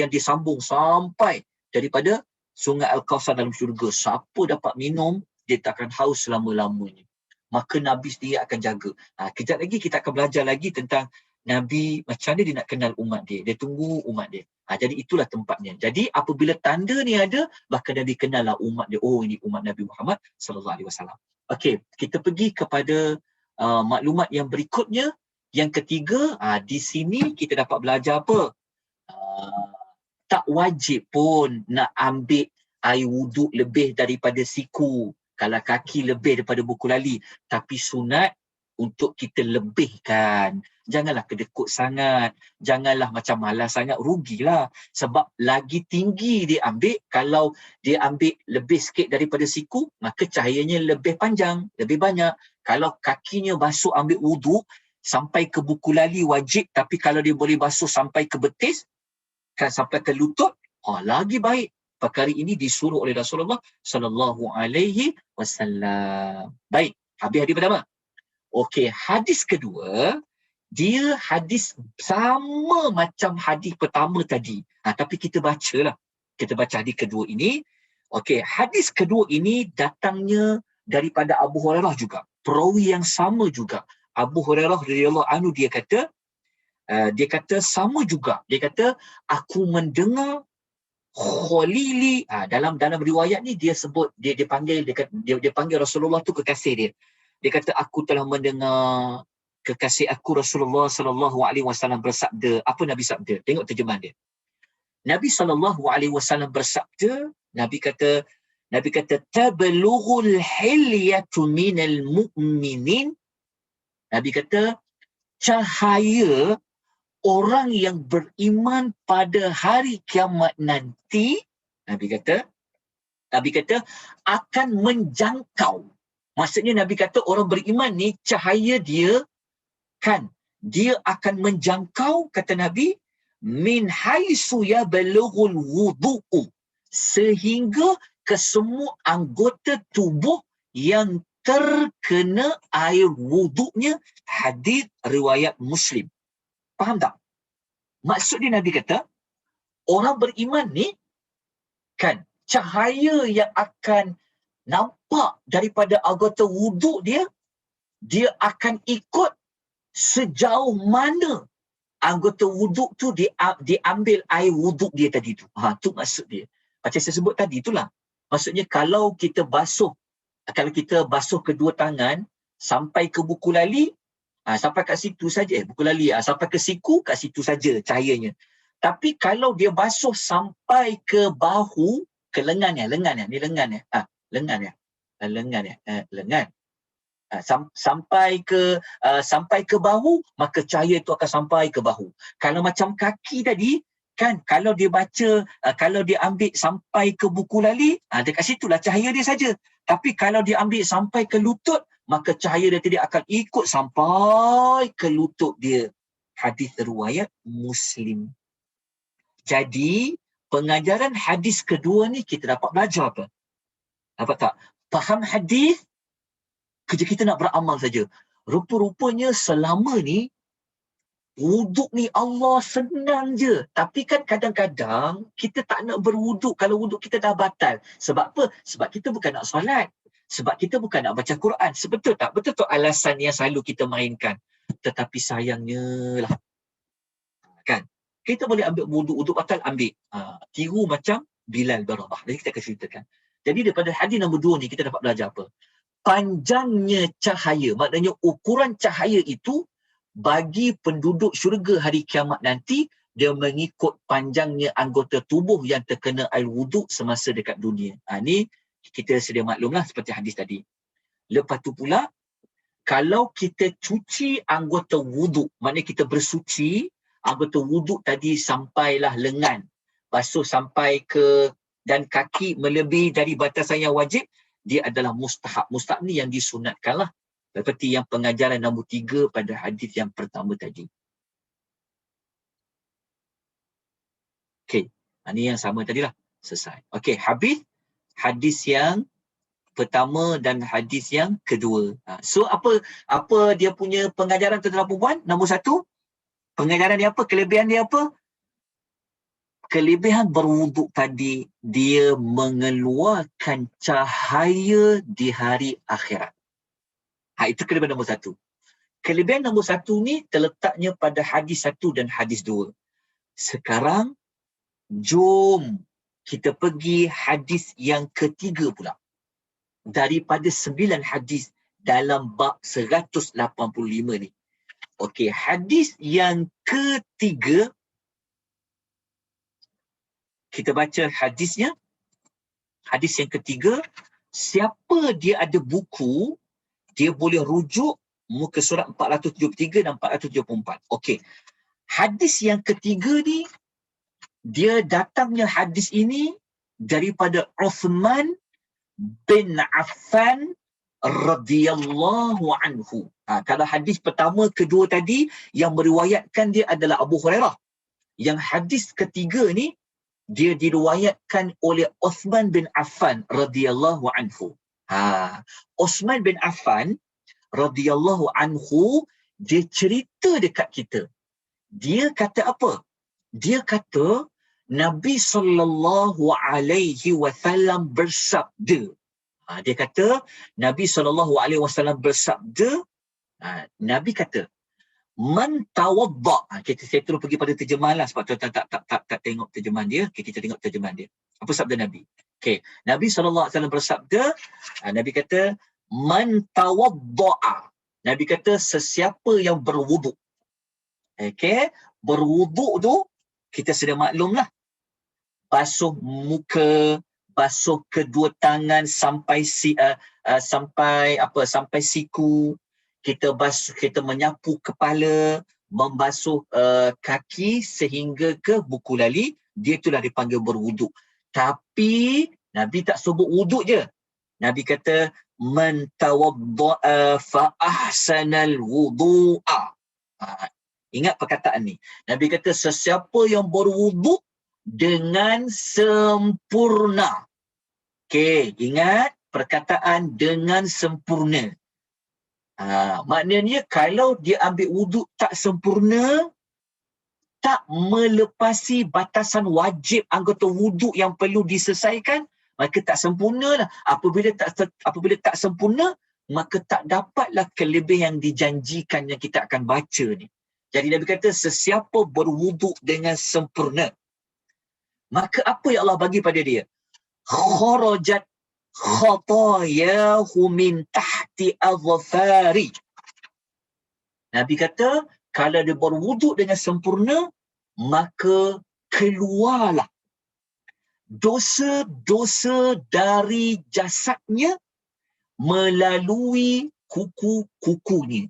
disambung sampai daripada sungai Al-Kautsar dalam syurga. Siapa dapat minum, dia tak akan haus selama-lamanya. Maka Nabi sendiri akan jaga. Kejap lagi kita akan belajar lagi tentang Nabi, macam mana dia nak kenal umat dia. Dia tunggu umat dia. Jadi itulah tempatnya. Jadi apabila tanda ni ada, maka Nabi kenal lah umat dia. Oh, ini umat Nabi Muhammad SAW. Okey, kita pergi kepada maklumat yang berikutnya. Yang ketiga, di sini kita dapat belajar apa? Tak wajib pun nak ambil air wuduk lebih daripada siku. Kalau kaki lebih daripada buku lali. Tapi sunat untuk kita lebihkan. Janganlah kedekut sangat. Janganlah macam malas sangat. Rugilah. Sebab lagi tinggi dia ambil. Kalau dia ambil lebih sikit daripada siku, maka cahayanya lebih panjang, lebih banyak. Kalau kakinya basuh ambil wuduk sampai ke buku lali wajib. Tapi kalau dia boleh basuh sampai ke betis, kan sampai ke lutut, lagi baik. Perkara ini disuruh oleh Rasulullah sallallahu alaihi wasallam. Baik, habis hadis pertama. Okey, hadis kedua, dia hadis sama macam hadis pertama tadi. Tapi kita bacalah. Kita baca hadis kedua ini. Okey, hadis kedua ini datangnya daripada Abu Hurairah juga. Perawi yang sama juga. Abu Hurairah radhiyallahu anhu dia kata sama juga. Dia kata, aku mendengar Khalili, dalam riwayat ni dia sebut, dia panggil Rasulullah tu kekasih dia. Dia kata, aku telah mendengar kekasih aku Rasulullah sallallahu alaihi wasallam bersabda. Apa Nabi sabda? Tengok terjemahan dia. Nabi sallallahu alaihi wasallam bersabda, Nabi kata tablughul hilyatu minal mu'minin. Nabi kata cahaya orang yang beriman pada hari kiamat nanti, Nabi kata akan menjangkau. Maksudnya Nabi kata orang beriman ni cahaya dia dia akan menjangkau, kata Nabi, min haisu yablughul wudu'u, sehingga ke semua anggota tubuh yang terkena air wuduknya. Hadis riwayat Muslim. Faham tak? Maksud dia Nabi kata, orang beriman ni cahaya yang akan nampak daripada anggota wuduk dia akan ikut sejauh mana anggota wuduk tu diambil air wuduk dia tadi tu. Tu maksud dia. Macam saya sebut tadi itulah. Maksudnya kalau kita basuh kedua tangan sampai ke buku lali, sampai kat situ saja, buku lali, sampai ke siku, kat situ saja cahayanya. Tapi kalau dia basuh sampai ke bahu, ke lengan, sampai ke bahu, maka cahaya itu akan sampai ke bahu. Kalau macam kaki tadi, kalau dia baca, kalau dia ambil sampai ke buku lali, dekat situlah cahaya dia saja. Tapi kalau dia ambil sampai ke lutut, maka cahaya dia tidak akan ikut sampai ke lutut dia. Hadis riwayat Muslim. Jadi, pengajaran hadis kedua ni kita dapat belajar apa? Dapat tak? Faham hadis, kerja kita nak beramal saja. Rupa-rupanya selama ni, wuduk ni Allah senang je. Tapi kan kadang-kadang kita tak nak berwuduk kalau wuduk kita dah batal. Sebab apa? Sebab kita bukan nak solat. Sebab kita bukan nak baca Quran. Betul tak? Betul tak alasan yang selalu kita mainkan? Tetapi sayangnya lah. Kita boleh ambil wuduk batal, ambil. Tiru macam Bilal bin Rabah. Jadi kita akan ceritakan. Jadi daripada hadis nombor 2 ni kita dapat belajar apa? Panjangnya cahaya. Maknanya ukuran cahaya itu bagi penduduk syurga hari kiamat nanti, dia mengikut panjangnya anggota tubuh yang terkena air wuduk semasa dekat dunia. Ni kita sedia maklumlah seperti hadis tadi. Lepas tu pula, kalau kita cuci anggota wuduk, maknanya kita bersuci, anggota wuduk tadi sampailah lengan, basuh sampai ke dan kaki melebihi dari batasan yang wajib, dia adalah mustahab. Mustahab ni yang disunatkanlah. Seperti yang pengajaran nombor 3 pada hadis yang pertama tadi. Okey, ini yang sama tadilah. Selesai. Okey, habis hadis yang pertama dan hadis yang kedua. So apa dia punya pengajaran tentang perempuan? Nombor 1, pengajaran dia apa? Kelebihan dia apa? Kelebihan berwuduk tadi, dia mengeluarkan cahaya di hari akhirat. Itu kelebihan nombor 1. Kelebihan nombor 1 ni terletaknya pada hadis 1 dan hadis 2. Sekarang, jom kita pergi hadis yang ketiga pula. Daripada 9 hadis dalam bab 185 ni. Okey, hadis yang ketiga, kita baca hadisnya. Hadis yang ketiga, siapa dia ada buku, dia boleh rujuk muka surat 473 dan 474. Okey. Hadis yang ketiga ni, dia datangnya hadis ini daripada Uthman bin Affan radhiyallahu anhu. Kalau hadis pertama, kedua tadi yang meriwayatkan dia adalah Abu Hurairah. Yang hadis ketiga ni dia diriwayatkan oleh Uthman bin Affan radhiyallahu anhu. Uthman bin Affan radhiyallahu anhu, dia cerita dekat kita. Dia kata apa? Dia kata Nabi sallallahu alaihi wasallam bersabda. Dia kata Nabi sallallahu alaihi wasallam bersabda. Nabi kata, man tawadda. Saya terus pergi pada terjemahan lah, sebab tuan tak tengok terjemahan dia. Kita tengok terjemahan dia. Apa sabda Nabi? Nabi sallallahu alaihi wasallam bersabda. Nabi kata man tawadda. Nabi kata sesiapa yang berwuduk. Berwuduk tu kita sudah maklumlah. Basuh muka, basuh kedua tangan sampai sampai siku. Kita menyapu kepala, membasuh kaki sehingga ke buku lali. Dia itulah dipanggil berwuduk. Tapi Nabi tak sebut wuduk je. Nabi kata man tawadda'a fa ahsanal wudu'a. Ingat perkataan ni. Nabi kata sesiapa yang berwuduk dengan sempurna. Ingat perkataan dengan sempurna. Maknanya kalau dia ambil wuduk tak sempurna, tak melepasi batasan wajib anggota wuduk yang perlu diselesaikan, maka tak sempurnalah. Apabila tak sempurna, maka tak dapatlah kelebihan yang dijanjikan yang kita akan baca ni. Jadi Nabi kata sesiapa berwuduk dengan sempurna, maka apa yang Allah bagi pada dia? Kharajat khatayahu min tahti adhfari. Nabi kata kalau dia berwuduk dengan sempurna, maka keluarlah dosa-dosa dari jasadnya melalui kuku-kukunya.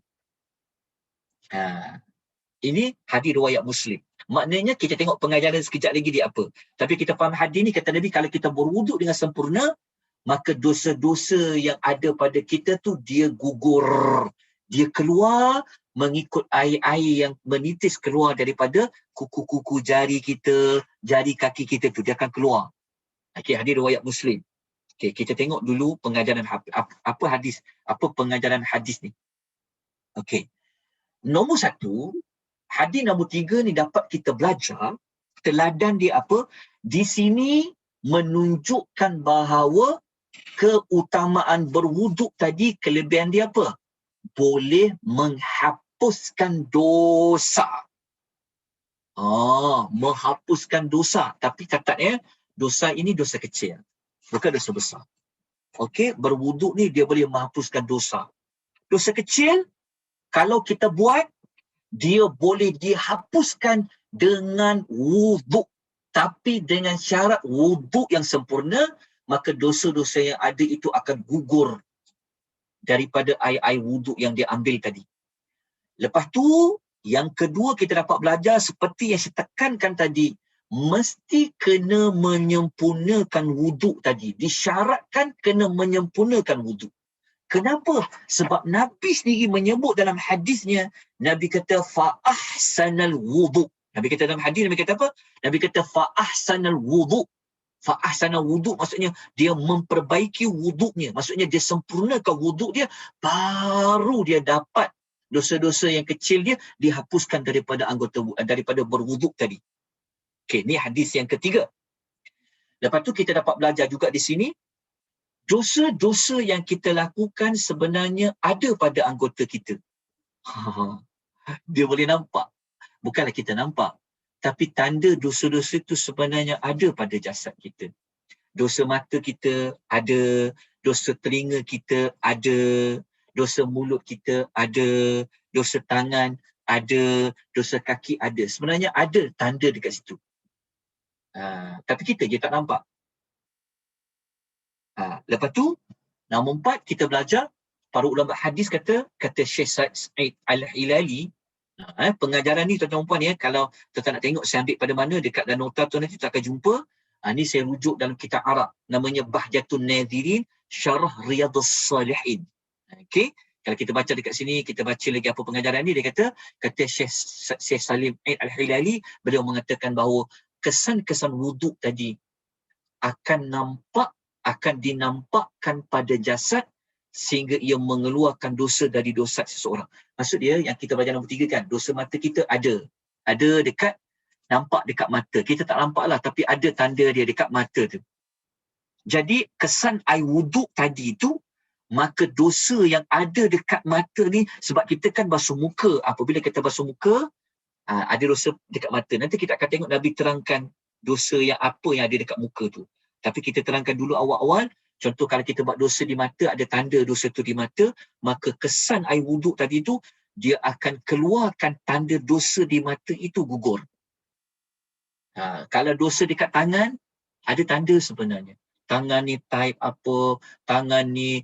Ini hadis riwayat Muslim. Maknanya kita tengok pengajaran sekejap lagi dia apa. Tapi kita faham hadis ni, kata Nabi kalau kita berwuduk dengan sempurna, maka dosa-dosa yang ada pada kita tu dia gugur. Dia keluar mengikut air-air yang menitis keluar daripada kuku-kuku jari kita, jari kaki kita tu. Dia akan keluar. Hadis riwayat Muslim. Kita tengok dulu pengajaran apa hadis, apa pengajaran hadis ni. Nombor 1, hadis nombor 3 ni dapat kita belajar teladan dia apa? Di sini menunjukkan bahawa keutamaan berwuduk tadi, kelebihan dia apa? Boleh menghapuskan dosa. Menghapuskan dosa. Tapi katanya dosa ini dosa kecil, bukan dosa besar. Berwuduk ni dia boleh menghapuskan dosa. Dosa kecil, kalau kita buat, dia boleh dihapuskan dengan wuduk. Tapi dengan syarat wuduk yang sempurna, maka dosa-dosa yang ada itu akan gugur daripada air-air wuduk yang dia ambil tadi. Lepas tu, yang kedua kita dapat belajar seperti yang saya tekankan tadi, mesti kena menyempurnakan wuduk tadi. Disyaratkan kena menyempurnakan wuduk. Kenapa? Sebab Nabi sendiri menyebut dalam hadisnya, Nabi kata fa'ahsanal wuduk. Nabi kata dalam hadis, Nabi kata apa? Nabi kata fa'ahsanal wuduk. Fa'ahsanal wuduk maksudnya dia memperbaiki wuduknya. Maksudnya dia sempurnakan wuduk dia, baru dia dapat dosa-dosa yang kecil dia dihapuskan daripada daripada berwuduk tadi. Okey, ni hadis yang ketiga. Lepas tu kita dapat belajar juga di sini, dosa-dosa yang kita lakukan sebenarnya ada pada anggota kita. Dia boleh nampak. Bukanlah kita nampak. Tapi tanda dosa-dosa itu sebenarnya ada pada jasad kita. Dosa mata kita ada, dosa telinga kita ada, dosa mulut kita ada, dosa tangan ada, dosa kaki ada. Sebenarnya ada tanda dekat situ. Tapi kita je tak nampak. Lepas tu, nombor 4 kita belajar, para ulama hadis kata Syekh Sa'id Al-Hilali, pengajaran ni tuan-tuan puan ya, kalau tuan nak tengok saya ambil pada mana dekat dalam nota tu nanti kita akan jumpa. Ni saya rujuk dalam kitab Arab namanya Bahjatun Nadhirin Syarah Riyadhus Salihin. Okey, kalau kita baca dekat sini, kita baca lagi apa pengajaran ni, dia kata Syekh Salim Al-Hilali, beliau mengatakan bahawa kesan-kesan wuduk tadi akan dinampakkan pada jasad sehingga ia mengeluarkan dosa dari dosa seseorang. Maksud dia yang kita belajar nombor 3 kan, dosa mata kita ada dekat, nampak dekat mata. Kita tak nampak lah, tapi ada tanda dia dekat mata tu. Jadi kesan air wuduk tadi tu, maka dosa yang ada dekat mata ni, sebab kita kan basuh muka, apabila kita basuh muka, ada dosa dekat mata. Nanti kita akan tengok Nabi terangkan dosa yang apa yang ada dekat muka tu. Tapi kita terangkan dulu awal-awal, contoh kalau kita buat dosa di mata, ada tanda dosa tu di mata, maka kesan air wuduk tadi tu, dia akan keluarkan tanda dosa di mata itu gugur. Kalau dosa dekat tangan, ada tanda sebenarnya. Tangan ni type apa, tangan ni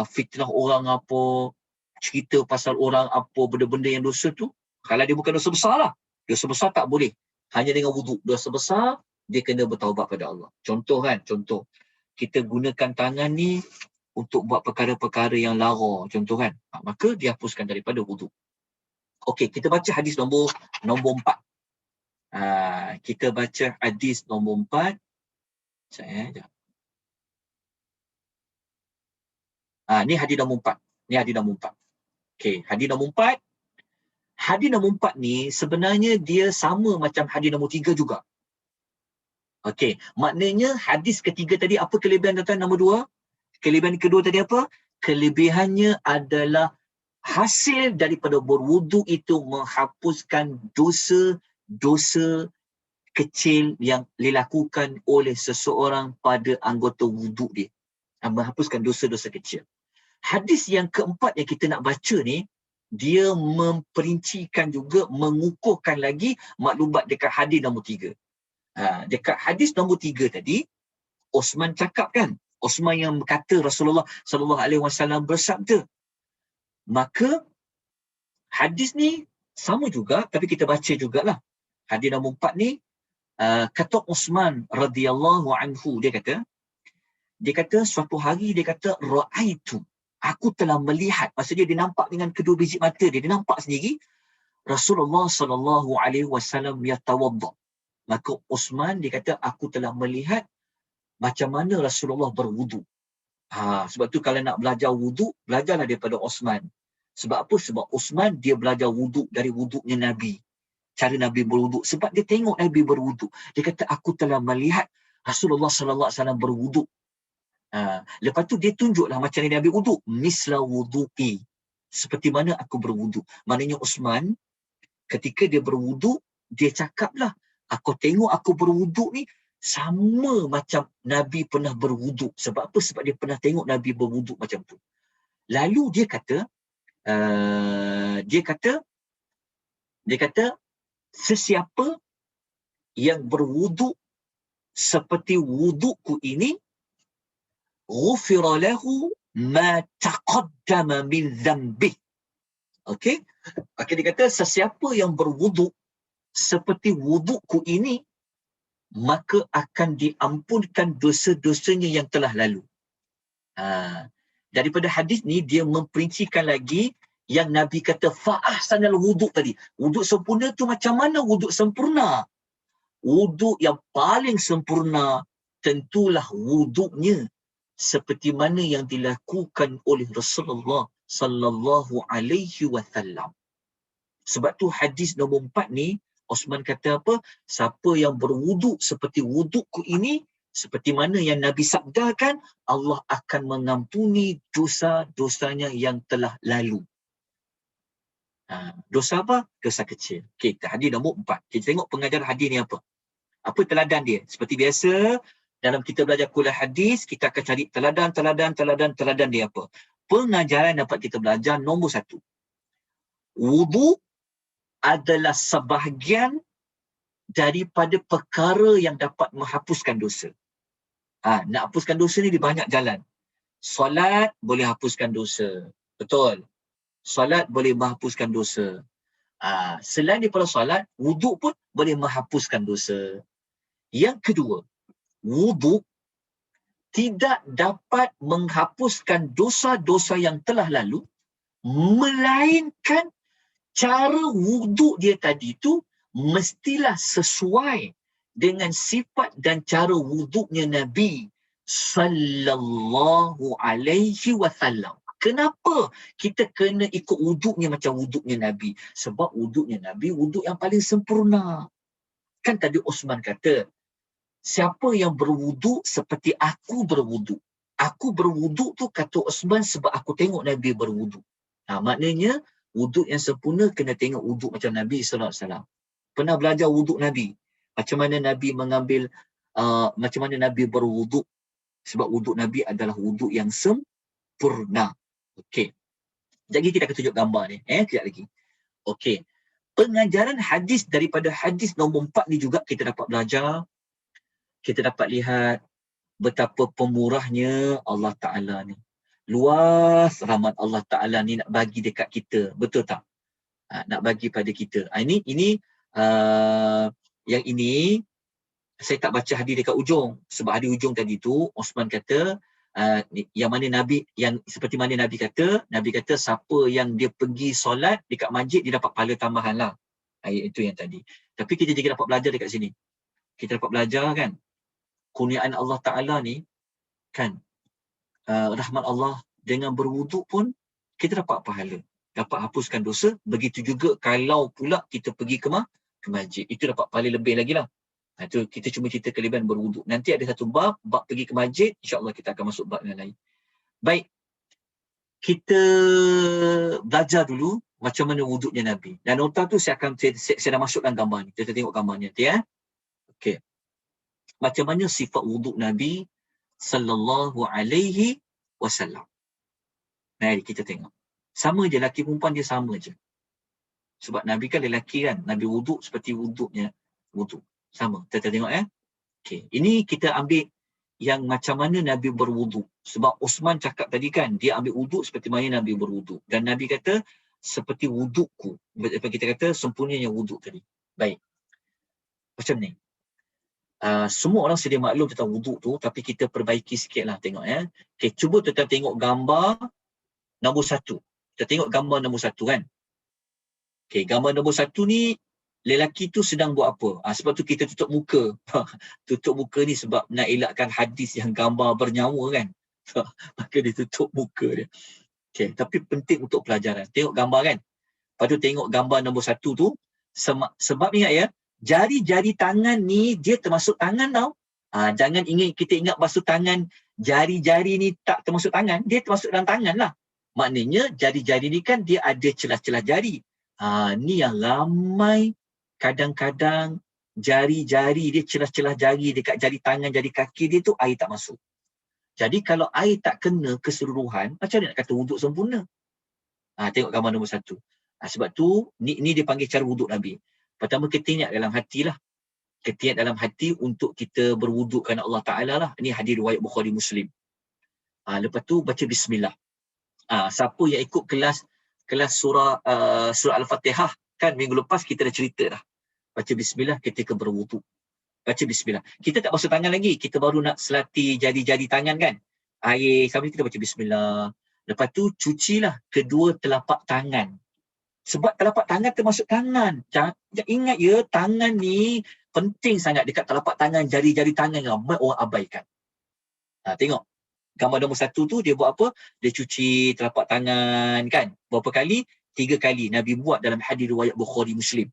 fitnah orang apa, cerita pasal orang apa, benda-benda yang dosa tu. Kalau dia bukan dosa besar lah. Dosa besar tak boleh. Hanya dengan wuduk. Dosa besar, dia kena bertaubat pada Allah. Contoh, kita gunakan tangan ni untuk buat perkara-perkara yang lara. Contoh kan. Maka dihapuskan daripada wuduk. Okey, kita baca hadis nombor 4. Kita baca hadis nombor 4. Sekejap. Ni hadis nombor 4. Okey, hadis nombor 4. Hadis nombor 4 ni sebenarnya dia sama macam hadis nombor 3 juga. Okey, maknanya hadis ketiga tadi apa kelebihan tuan-tuan? Nombor 2. Kelebihan kedua tadi apa? Kelebihannya adalah hasil daripada berwuduk itu menghapuskan dosa kecil yang dilakukan oleh seseorang pada anggota wuduk dia. Menghapuskan dosa-dosa kecil. Hadis yang keempat yang kita nak baca ni, dia memperincikan juga, mengukuhkan lagi maklumat dekat hadis nombor 3. Dekat hadis nombor 3 tadi, Osman cakap kan, Osman yang berkata Rasulullah SAW bersabda. Maka hadis ni sama juga, tapi kita baca jugalah. Hadis nombor 4 ni, kata Osman radhiyallahu anhu, dia kata suatu hari dia kata ra'aitu, aku telah melihat, maksudnya dia nampak dengan kedua biji mata dia nampak sendiri Rasulullah SAW yatawadda. Maka Osman dia kata aku telah melihat macam mana Rasulullah berwuduk. Sebab tu kalau nak belajar wuduk, belajarlah daripada Osman. Sebab apa? Sebab Osman dia belajar wuduk dari wuduknya Nabi. Cara Nabi berwuduk. Sebab dia tengok Nabi berwuduk. Dia kata aku telah melihat Rasulullah SAW berwuduk. Lepas tu dia tunjuklah macam ni Nabi wuduk. Misla wudu'i. Seperti mana aku berwuduk. Maknanya Osman ketika dia berwuduk, dia cakaplah, aku tengok aku berwuduk ni sama macam Nabi pernah berwuduk. Sebab apa? Sebab dia pernah tengok Nabi berwuduk macam tu. Lalu dia kata Dia kata, sesiapa yang berwuduk seperti wudukku ini, ghufira lahu ma taqaddama min dhanbih. Okey? Okey, dia kata sesiapa yang berwuduk seperti wudukku ini, maka akan diampunkan dosa-dosanya yang telah lalu. Daripada hadis ni dia memperincikan lagi yang Nabi kata fa'ahsanal wuduk tadi. Wuduk sempurna tu macam mana wuduk sempurna? Wuduk yang paling sempurna tentulah wuduknya seperti mana yang dilakukan oleh Rasulullah sallallahu alaihi wasallam. Sebab tu hadis nombor 4 ni Osman kata apa? Siapa yang berwuduk seperti wudukku ini, seperti mana yang Nabi sabdakan, Allah akan mengampuni dosa-dosanya yang telah lalu. Dosa apa? Dosa kecil. Okey, hadis nombor 4. Kita tengok pengajaran hadis ni apa. Apa teladan dia? Seperti biasa, dalam kita belajar kuliah hadis, kita akan cari teladan dia apa. Pengajaran dapat kita belajar nombor 1. Wuduk adalah sebahagian daripada perkara yang dapat menghapuskan dosa. Nak hapuskan dosa ni di banyak jalan. Solat boleh hapuskan dosa. Betul. Solat boleh menghapuskan dosa. Selain daripada solat, wuduk pun boleh menghapuskan dosa. Yang kedua, wuduk tidak dapat menghapuskan dosa-dosa yang telah lalu, melainkan cara wuduk dia tadi tu mestilah sesuai dengan sifat dan cara wuduknya Nabi sallallahu alaihi wasallam. Kenapa kita kena ikut wuduknya macam wuduknya Nabi? Sebab wuduknya Nabi wuduk yang paling sempurna. Kan tadi Osman kata, siapa yang berwuduk seperti aku berwuduk. Aku berwuduk tu kata Osman sebab aku tengok Nabi berwuduk. Maknanya wuduk yang sempurna kena tengok wuduk macam Nabi sallallahu alaihi wasallam. Pernah belajar wuduk Nabi. Macam mana Nabi mengambil, macam mana Nabi berwuduk. Sebab wuduk Nabi adalah wuduk yang sempurna. Okey. Jadi kita akan tunjuk gambar ni. Sekejap lagi. Okey. Pengajaran hadis daripada hadis nombor 4 ni juga kita dapat belajar. Kita dapat lihat betapa pemurahnya Allah Ta'ala ni. Luas rahmat Allah Ta'ala ni nak bagi dekat kita. Betul tak? Nak bagi pada kita. Ini yang ini saya tak baca hadis dekat ujung. Sebab hadis ujung tadi tu Osman kata yang mana Nabi, yang seperti mana Nabi kata siapa yang dia pergi solat dekat masjid dia dapat pahala tambahan lah. Itu yang tadi. Tapi kita juga dapat belajar dekat sini. Kita dapat belajar kan, kurniaan Allah Ta'ala ni kan, rahmat Allah, dengan berwuduk pun kita dapat pahala, dapat hapuskan dosa. Begitu juga kalau pula kita pergi ke masjid, itu dapat pahala lebih lagi lah. Itu kita cuma cerita kelebihan berwuduk. Nanti ada satu bab pergi ke masjid, insyaAllah kita akan masuk bab yang lain. Baik, kita belajar dulu macam mana wuduknya Nabi. Dan nota tu saya dah masukkan gambar ni. Kita tengok gambarnya nanti ya. Okey. Macam mana sifat wuduk Nabi sallallahu alaihi wasallam. Mari kita tengok. Sama je, lelaki perempuan dia sama je. Sebab Nabi kan lelaki kan. Nabi wuduk seperti wuduknya wuduk. Sama. Kita tengok ya. Okey. Ini kita ambil yang macam mana Nabi berwuduk. Sebab Osman cakap tadi kan, dia ambil wuduk seperti mana Nabi berwuduk. Dan Nabi kata, seperti wudukku. Kita kata sempurnanya wuduk tadi. Baik. Macam ni. Semua orang sedia maklum tentang wuduk tu, tapi kita perbaiki sikit lah, tengok ya. Okay, cuba kita tengok gambar nombor 1. Kita tengok gambar nombor 1 kan. Okay, gambar nombor 1 ni, lelaki tu sedang buat apa? Sebab tu kita tutup muka. Tutup muka ni sebab nak elakkan hadis yang gambar bernyawa kan. Maka dia tutup muka dia. Okay, tapi penting untuk pelajaran. Tengok gambar kan. Lepas tu tengok gambar nombor 1 tu, sebab ingat ya, jari-jari tangan ni dia termasuk tangan tau. Jangan kita ingat basuh tangan, jari-jari ni tak termasuk tangan, dia termasuk dalam tangan lah. Maknanya jari-jari ni kan dia ada celah-celah jari. Ni yang ramai kadang-kadang jari-jari dia, celah-celah jari dekat jari tangan, jari kaki dia tu air tak masuk. Jadi kalau air tak kena keseluruhan, macam mana nak kata wuduk sempurna? Tengok gambar nombor 1. Sebab tu ni dia panggil cara wuduk Nabi. Pertama kita ingat dalam hati lah. Kita ingat dalam hati untuk kita berwuduk kerana Allah Ta'ala lah. Ini hadis riwayat Bukhari Muslim. Lepas tu baca bismillah. Siapa yang ikut kelas surah Al-Fatihah kan minggu lepas kita dah cerita dah. Baca bismillah ketika berwuduk. Baca bismillah. Kita tak basuh tangan lagi. Kita baru nak selati jari-jari tangan kan. Air sambil kita baca bismillah. Lepas tu cucilah kedua telapak tangan. Sebab telapak tangan termasuk tangan. Jangan ingat ya, tangan ni penting sangat dekat telapak tangan, jari-jari tangan yang ramai orang abaikan. Tengok. Gambar nombor 1 tu dia buat apa? Dia cuci telapak tangan kan. Berapa kali? 3 kali. Nabi buat dalam hadis riwayat Bukhari Muslim.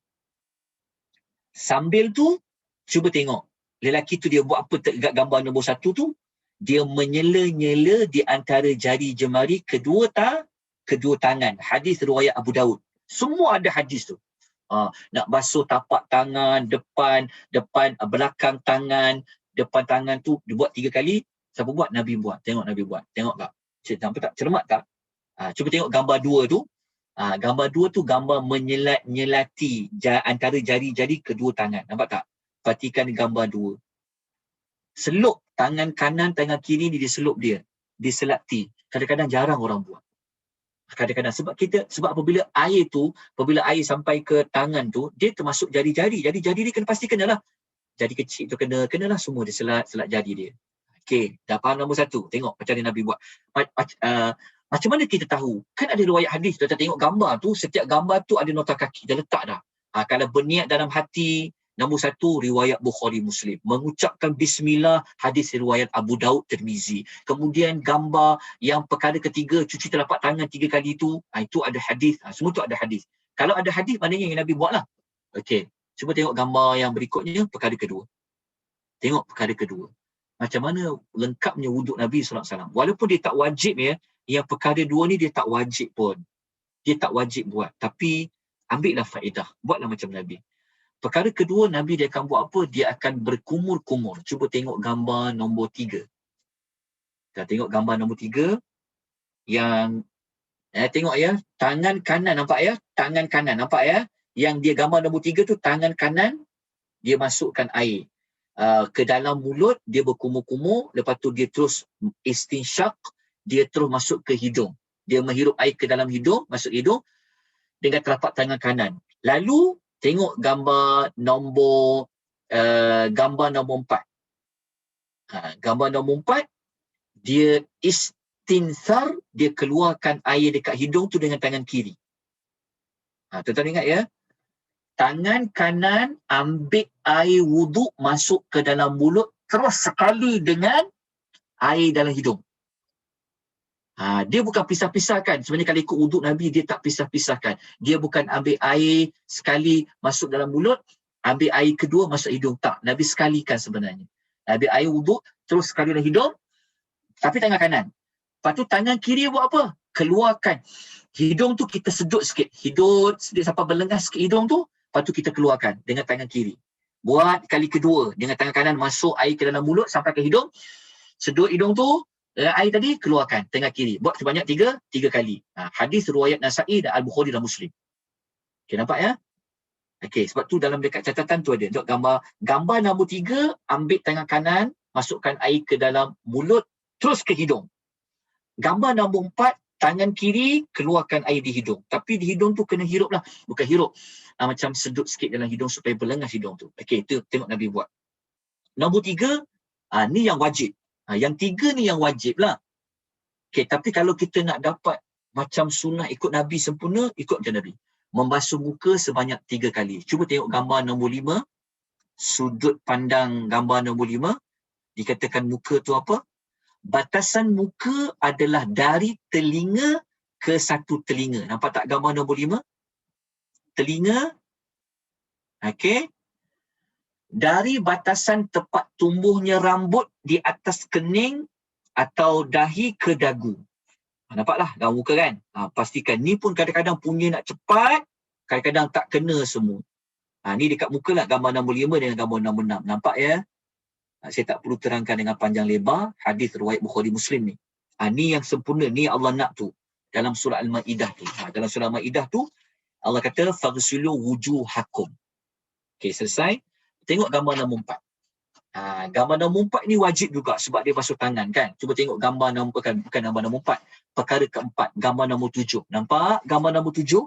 Sambil tu, cuba tengok. Lelaki tu dia buat apa dekat gambar nombor 1 tu? Dia menyela-nyela di antara jari jemari kedua tangan. Hadis riwayat Abu Daud. Semua ada hadis tu. Nak basuh tapak tangan, depan, belakang tangan, depan tangan tu dia buat 3 kali. Siapa buat? Nabi buat. Tengok Nabi buat. Tengok tak? Nampak tak? Cermat tak? Cuba tengok gambar 2 tu. Gambar 2 tu gambar menyelat-nyelati antara jari-jari kedua tangan. Nampak tak? Perhatikan gambar 2. Selup tangan kanan, tangan kiri ni diselup dia. Diselati. Kadang-kadang jarang orang buat. Kadang-kadang sebab apabila air sampai ke tangan tu, dia termasuk jari-jari. Jadi jari dia pasti kenalah. Jari kecil tu kenalah semua dia selat jari dia. Okey, dah faham nombor 1. Tengok macam mana Nabi buat. Macam mana kita tahu? Kan ada riwayat hadis, kita tengok gambar tu, setiap gambar tu ada nota kaki, dah letak dah. Kalau berniat dalam hati, nombor 1 riwayat Bukhari Muslim. Mengucapkan bismillah, hadis riwayat Abu Daud Tirmizi. Kemudian gambar yang perkara ketiga, cuci telapak tangan 3 kali tu, itu ada hadis. Semua tu ada hadis. Kalau ada hadis, maknanya yang Nabi buat lah. Okey, cuba tengok gambar yang berikutnya, perkara kedua. Tengok perkara kedua. Macam mana lengkapnya wuduk Nabi SAW. Walaupun dia tak wajib ya, yang perkara 2 ni dia tak wajib pun. Dia tak wajib buat. Tapi ambillah faedah. Buatlah macam Nabi. Perkara kedua, Nabi dia akan buat apa? Dia akan berkumur-kumur. Cuba tengok gambar nombor 3. Kita tengok gambar nombor 3. Yang, tengok ya, tangan kanan nampak ya? Tangan kanan nampak ya? Yang dia gambar nombor 3 tu, tangan kanan, dia masukkan air. Ke dalam mulut, dia berkumur-kumur. Lepas tu dia terus istinsyak. Dia terus masuk ke hidung. Dia menghirup air ke dalam hidung, masuk hidung dengan telapak tangan kanan. Lalu tengok gambar nombor 4. Gambar nombor 4, dia istinsar, dia keluarkan air dekat hidung tu dengan tangan kiri. Tuan-tuan ingat ya. Tangan kanan ambil air wuduk masuk ke dalam mulut terus sekali dengan air dalam hidung. Dia bukan pisah-pisahkan. Sebenarnya kalau ikut wuduk Nabi, dia tak pisah-pisahkan. Dia bukan ambil air sekali masuk dalam mulut, ambil air kedua masuk hidung. Tak. Nabi sekalikan sebenarnya. Ambil air wuduk, terus sekali dalam hidung, tapi tangan kanan. Lepas tu tangan kiri buat apa? Keluarkan. Hidung tu kita sedut sikit. Hidung sedut sampai berlengas sikit hidung tu, lepas tu kita keluarkan dengan tangan kiri. Buat kali kedua. Dengan tangan kanan masuk air ke dalam mulut sampai ke hidung. Sedut hidung tu, air tadi keluarkan tangan kiri. Buat sebanyak 3 kali. Hadis riwayat Nasa'i dan Al-Bukhari dan Muslim. Okey, nampak ya? Okey, sebab tu dalam dekat catatan tu ada. Tengok gambar nombor 3, ambil tangan kanan, masukkan air ke dalam mulut, terus ke hidung. Gambar nombor 4, tangan kiri, keluarkan air di hidung. Tapi di hidung tu kena hirup lah. Bukan hirup. Macam sedut sikit dalam hidung supaya berlengas hidung tu. Okey, itu tengok Nabi buat. Nombor 3, ni yang wajib. Yang 3 ni yang wajib lah. Okay, tapi kalau kita nak dapat macam sunnah ikut Nabi sempurna, ikut macam Nabi. Membasuh muka sebanyak 3 kali. Cuba tengok gambar nombor 5. Sudut pandang gambar nombor 5. Dikatakan muka tu apa? Batasan muka adalah dari telinga ke satu telinga. Nampak tak gambar nombor 5? Telinga. Okey. Dari batasan tempat tumbuhnya rambut di atas kening atau dahi ke dagu. Nampaklah gambar muka kan? Pastikan. Ni pun kadang-kadang punya nak cepat, kadang-kadang tak kena semua. Ni dekat muka lah gambar nombor 5 dengan gambar nombor 6. Nampak ya? Saya tak perlu terangkan dengan panjang lebar. Hadis riwayat Bukhari Muslim ni. Ni yang sempurna. Ni Allah nak tu. Dalam surah Al-Ma'idah tu. Dalam surah Al-Ma'idah tu, Allah kata faghsilu wujuhakum. Okey, selesai. Tengok gambar nombor 4. Gambar nombor 4 ni wajib juga sebab dia basuh tangan kan. Cuba tengok gambar nombor bukan gambar nombor 4. Perkara keempat, gambar nombor 7. Nampak gambar nombor 7?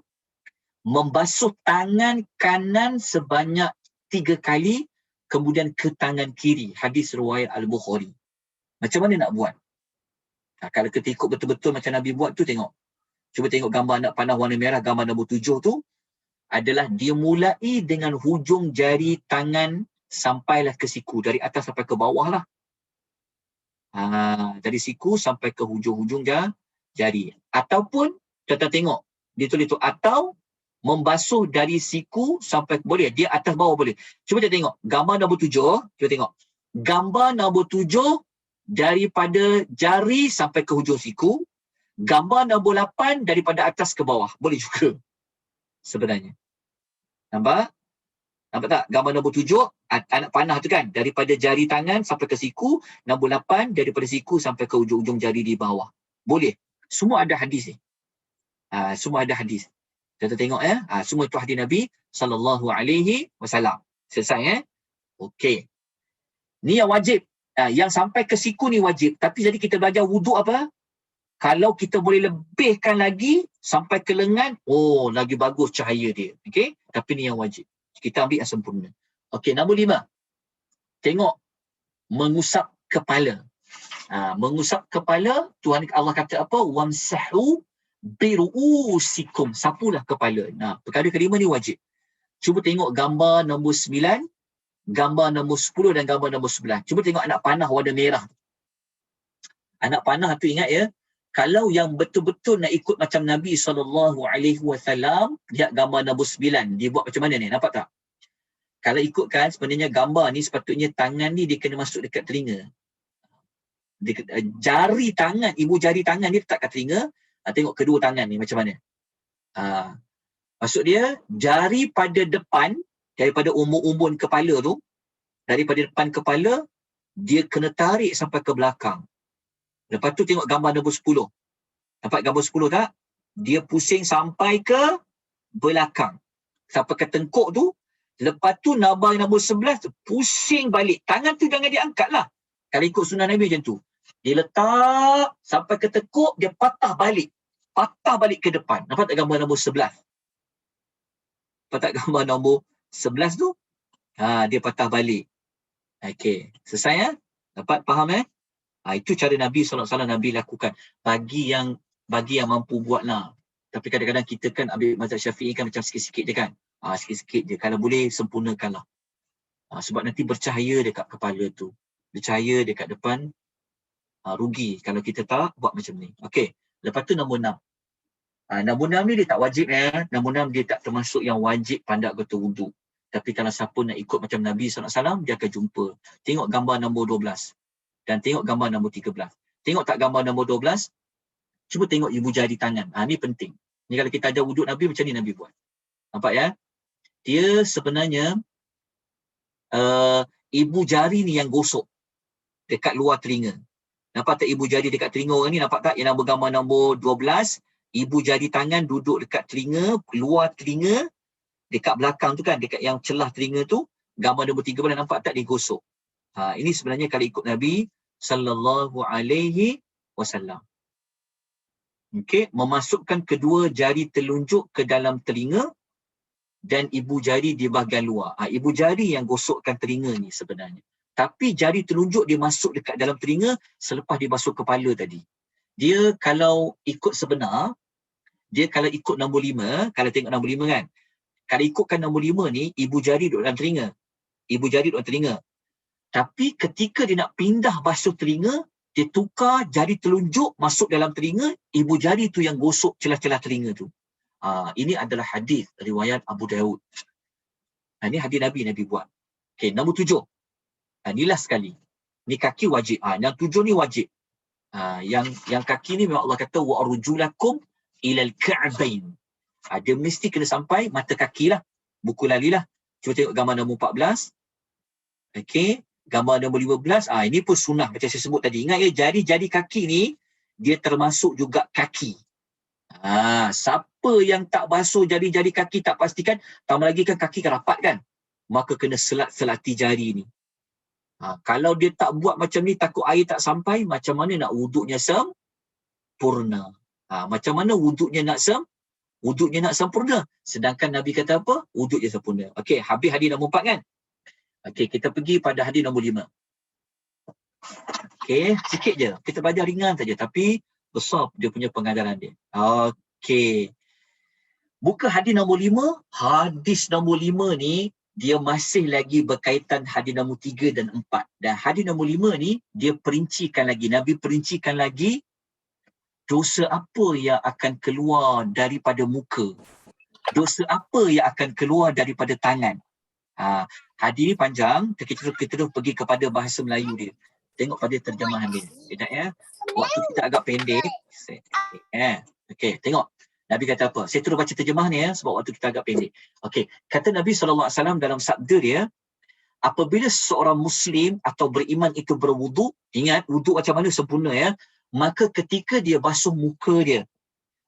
Membasuh tangan kanan sebanyak 3 kali, kemudian ke tangan kiri. Hadis riwayat Al-Bukhari. Macam mana nak buat? Kalau kita ikut betul-betul macam Nabi buat tu, tengok. Cuba tengok gambar anak panah warna merah, gambar nombor 7 tu adalah dia mulai dengan hujung jari tangan sampailah ke siku. Dari atas sampai ke bawah lah. Dari siku sampai ke hujung-hujung jari. Ataupun, kita tengok. Dia tulis tu, atau membasuh dari siku sampai, boleh. Dia atas bawah boleh. Cuba kita tengok. Gambar nombor 7. Cuba tengok. Gambar nombor 7 daripada jari sampai ke hujung siku. Gambar nombor 8 daripada atas ke bawah. Boleh juga. Sebenarnya. Nampak? Nampak tak? Gambar nombor 7, anak panah tu kan. Daripada jari tangan sampai ke siku. Nombor 8, daripada siku sampai ke ujung-ujung jari di bawah. Boleh. Semua ada hadis ni. Semua ada hadis. Kita tengok ya. Semua itu hadis Nabi SAW. Selesai ya. Okey. Ni yang wajib. Yang sampai ke siku ni wajib. Tapi jadi kita belajar wuduk apa? Kalau kita boleh lebihkan lagi sampai ke lengan, lagi bagus cahaya dia. Okey? Tapi ni yang wajib. Kita ambil yang sempurna. Okey, nombor 5. Tengok mengusap kepala. Mengusap kepala, Tuhan Allah kata apa? Wamsahu biru'usikum. Sapulah kepala. Perkara kelima ni wajib. Cuba tengok gambar nombor 9, gambar nombor 10 dan gambar nombor 11. Cuba tengok anak panah warna merah. Anak panah tu ingat ya, kalau yang betul-betul nak ikut macam Nabi SAW, lihat gambar nombor 9. Dia buat macam mana ni? Nampak tak? Kalau ikutkan, sebenarnya gambar ni sepatutnya tangan ni dia kena masuk dekat telinga. Jari tangan, ibu jari tangan ni letak kat telinga. Tengok kedua tangan ni macam mana. Maksud dia, jari pada depan, daripada umbun kepala tu, daripada depan kepala, dia kena tarik sampai ke belakang. Lepas tu tengok gambar nombor 10. Nampak gambar 10 tak? Dia pusing sampai ke belakang. Sampai ke tengkuk tu. Lepas tu gambar nombor 11 tu, pusing balik. Tangan tu jangan diangkat lah. Kalau ikut sunnah Nabi macam tu. Dia letak sampai ke tekuk, dia patah balik. Patah balik ke depan. Nampak tak gambar nombor 11? Nampak tak gambar nombor 11 tu? Dia patah balik. Okey. Selesai ya? Dapat faham ya? Itu cara Nabi SAW Nabi lakukan. Bagi yang mampu buat lah. Tapi kadang-kadang kita kan ambil mazhab Syafi'i kan macam sikit-sikit je kan. Sikit-sikit je. Kalau boleh sempurnakanlah. Sebab nanti bercahaya dekat kepala tu. Bercahaya dekat depan. Rugi kalau kita tak buat macam ni. Okey. Lepas tu nombor 6. Nombor 6 ni dia tak wajib ya. Nombor 6 dia tak termasuk yang wajib pandak gotu wuduk. Tapi kalau siapa nak ikut macam Nabi SAW, dia akan jumpa. Tengok gambar nombor 12. Dan tengok gambar nombor 13. Tengok tak gambar nombor 12? Cuba tengok ibu jari tangan. Ni penting. Ni kalau kita ada wuduk Nabi, macam ni Nabi buat. Nampak ya? Dia sebenarnya ibu jari ni yang gosok dekat luar telinga. Nampak tak ibu jari dekat telinga orang ni? Nampak tak yang gambar nombor 12? Ibu jari tangan duduk dekat telinga, luar telinga, dekat belakang tu kan, dekat yang celah telinga tu. Gambar nombor 13 nampak tak dia gosok. Ini sebenarnya kalau ikut Nabi sallallahu alaihi wasallam. Okey, memasukkan kedua jari telunjuk ke dalam telinga dan ibu jari di bahagian luar. Ibu jari yang gosokkan telinga ni sebenarnya. Tapi jari telunjuk dia masuk dekat dalam telinga selepas dia basuh kepala tadi. Dia kalau ikut sebenar, dia kalau ikut nombor 5, kalau tengok nombor 5 kan, kalau ikutkan nombor 5 ni, ibu jari duduk dalam telinga. Ibu jari duduk dalam telinga. Tapi ketika dia nak pindah basuh telinga, dia tukar jari telunjuk masuk dalam telinga, ibu jari tu yang gosok celah-celah telinga tu. Ini adalah hadis riwayat Abu Daud. Ini hadis Nabi buat. Okey, nombor 7. Ni last sekali. Ni kaki wajib. Yang 7 ni wajib. Yang kaki ni memang Allah kata wa arjulakum ilal ka'bain. Dia mesti kena sampai mata kaki lah. Buku lali lah. Cuba tengok gambar nombor 14. Okey. Gambar nombor 15. Ini pun sunnah macam saya sebut tadi. Ingat ya, jari-jari kaki ni dia termasuk juga kaki. Siapa yang tak basuh jari-jari kaki, tak pastikan, tambah lagi kan kaki kan rapat kan, maka kena selati jari ni. Kalau dia tak buat macam ni, takut air tak sampai, macam mana nak wuduknya sempurna? Macam mana wuduknya nak sempurna? Sedangkan Nabi kata apa? Wuduk je sempurna. Okey, habis hadis nombor 4 kan? Okey, kita pergi pada hadis nombor 5. Okey, sikit je. Kita belajar ringan saja, tapi besar dia punya pengajaran dia. Okey. Buka hadis nombor 5. Hadis nombor 5 ni, dia masih lagi berkaitan hadis nombor 3 dan 4. Dan hadis nombor 5 ni, dia perincikan lagi. Nabi perincikan lagi dosa apa yang akan keluar daripada muka. Dosa apa yang akan keluar daripada tangan. Hadis ni panjang, kita terus pergi kepada bahasa Melayu dia. Tengok pada terjemahan dia. Sekejap ya. Waktu kita agak pendek. Okey, tengok. Nabi kata apa? Saya terus baca terjemahan ni ya, sebab waktu kita agak pendek. Okey, kata Nabi SAW dalam sabda dia, apabila seorang Muslim atau beriman itu berwuduk, ingat wuduk macam mana sempurna ya, maka ketika dia basuh muka dia,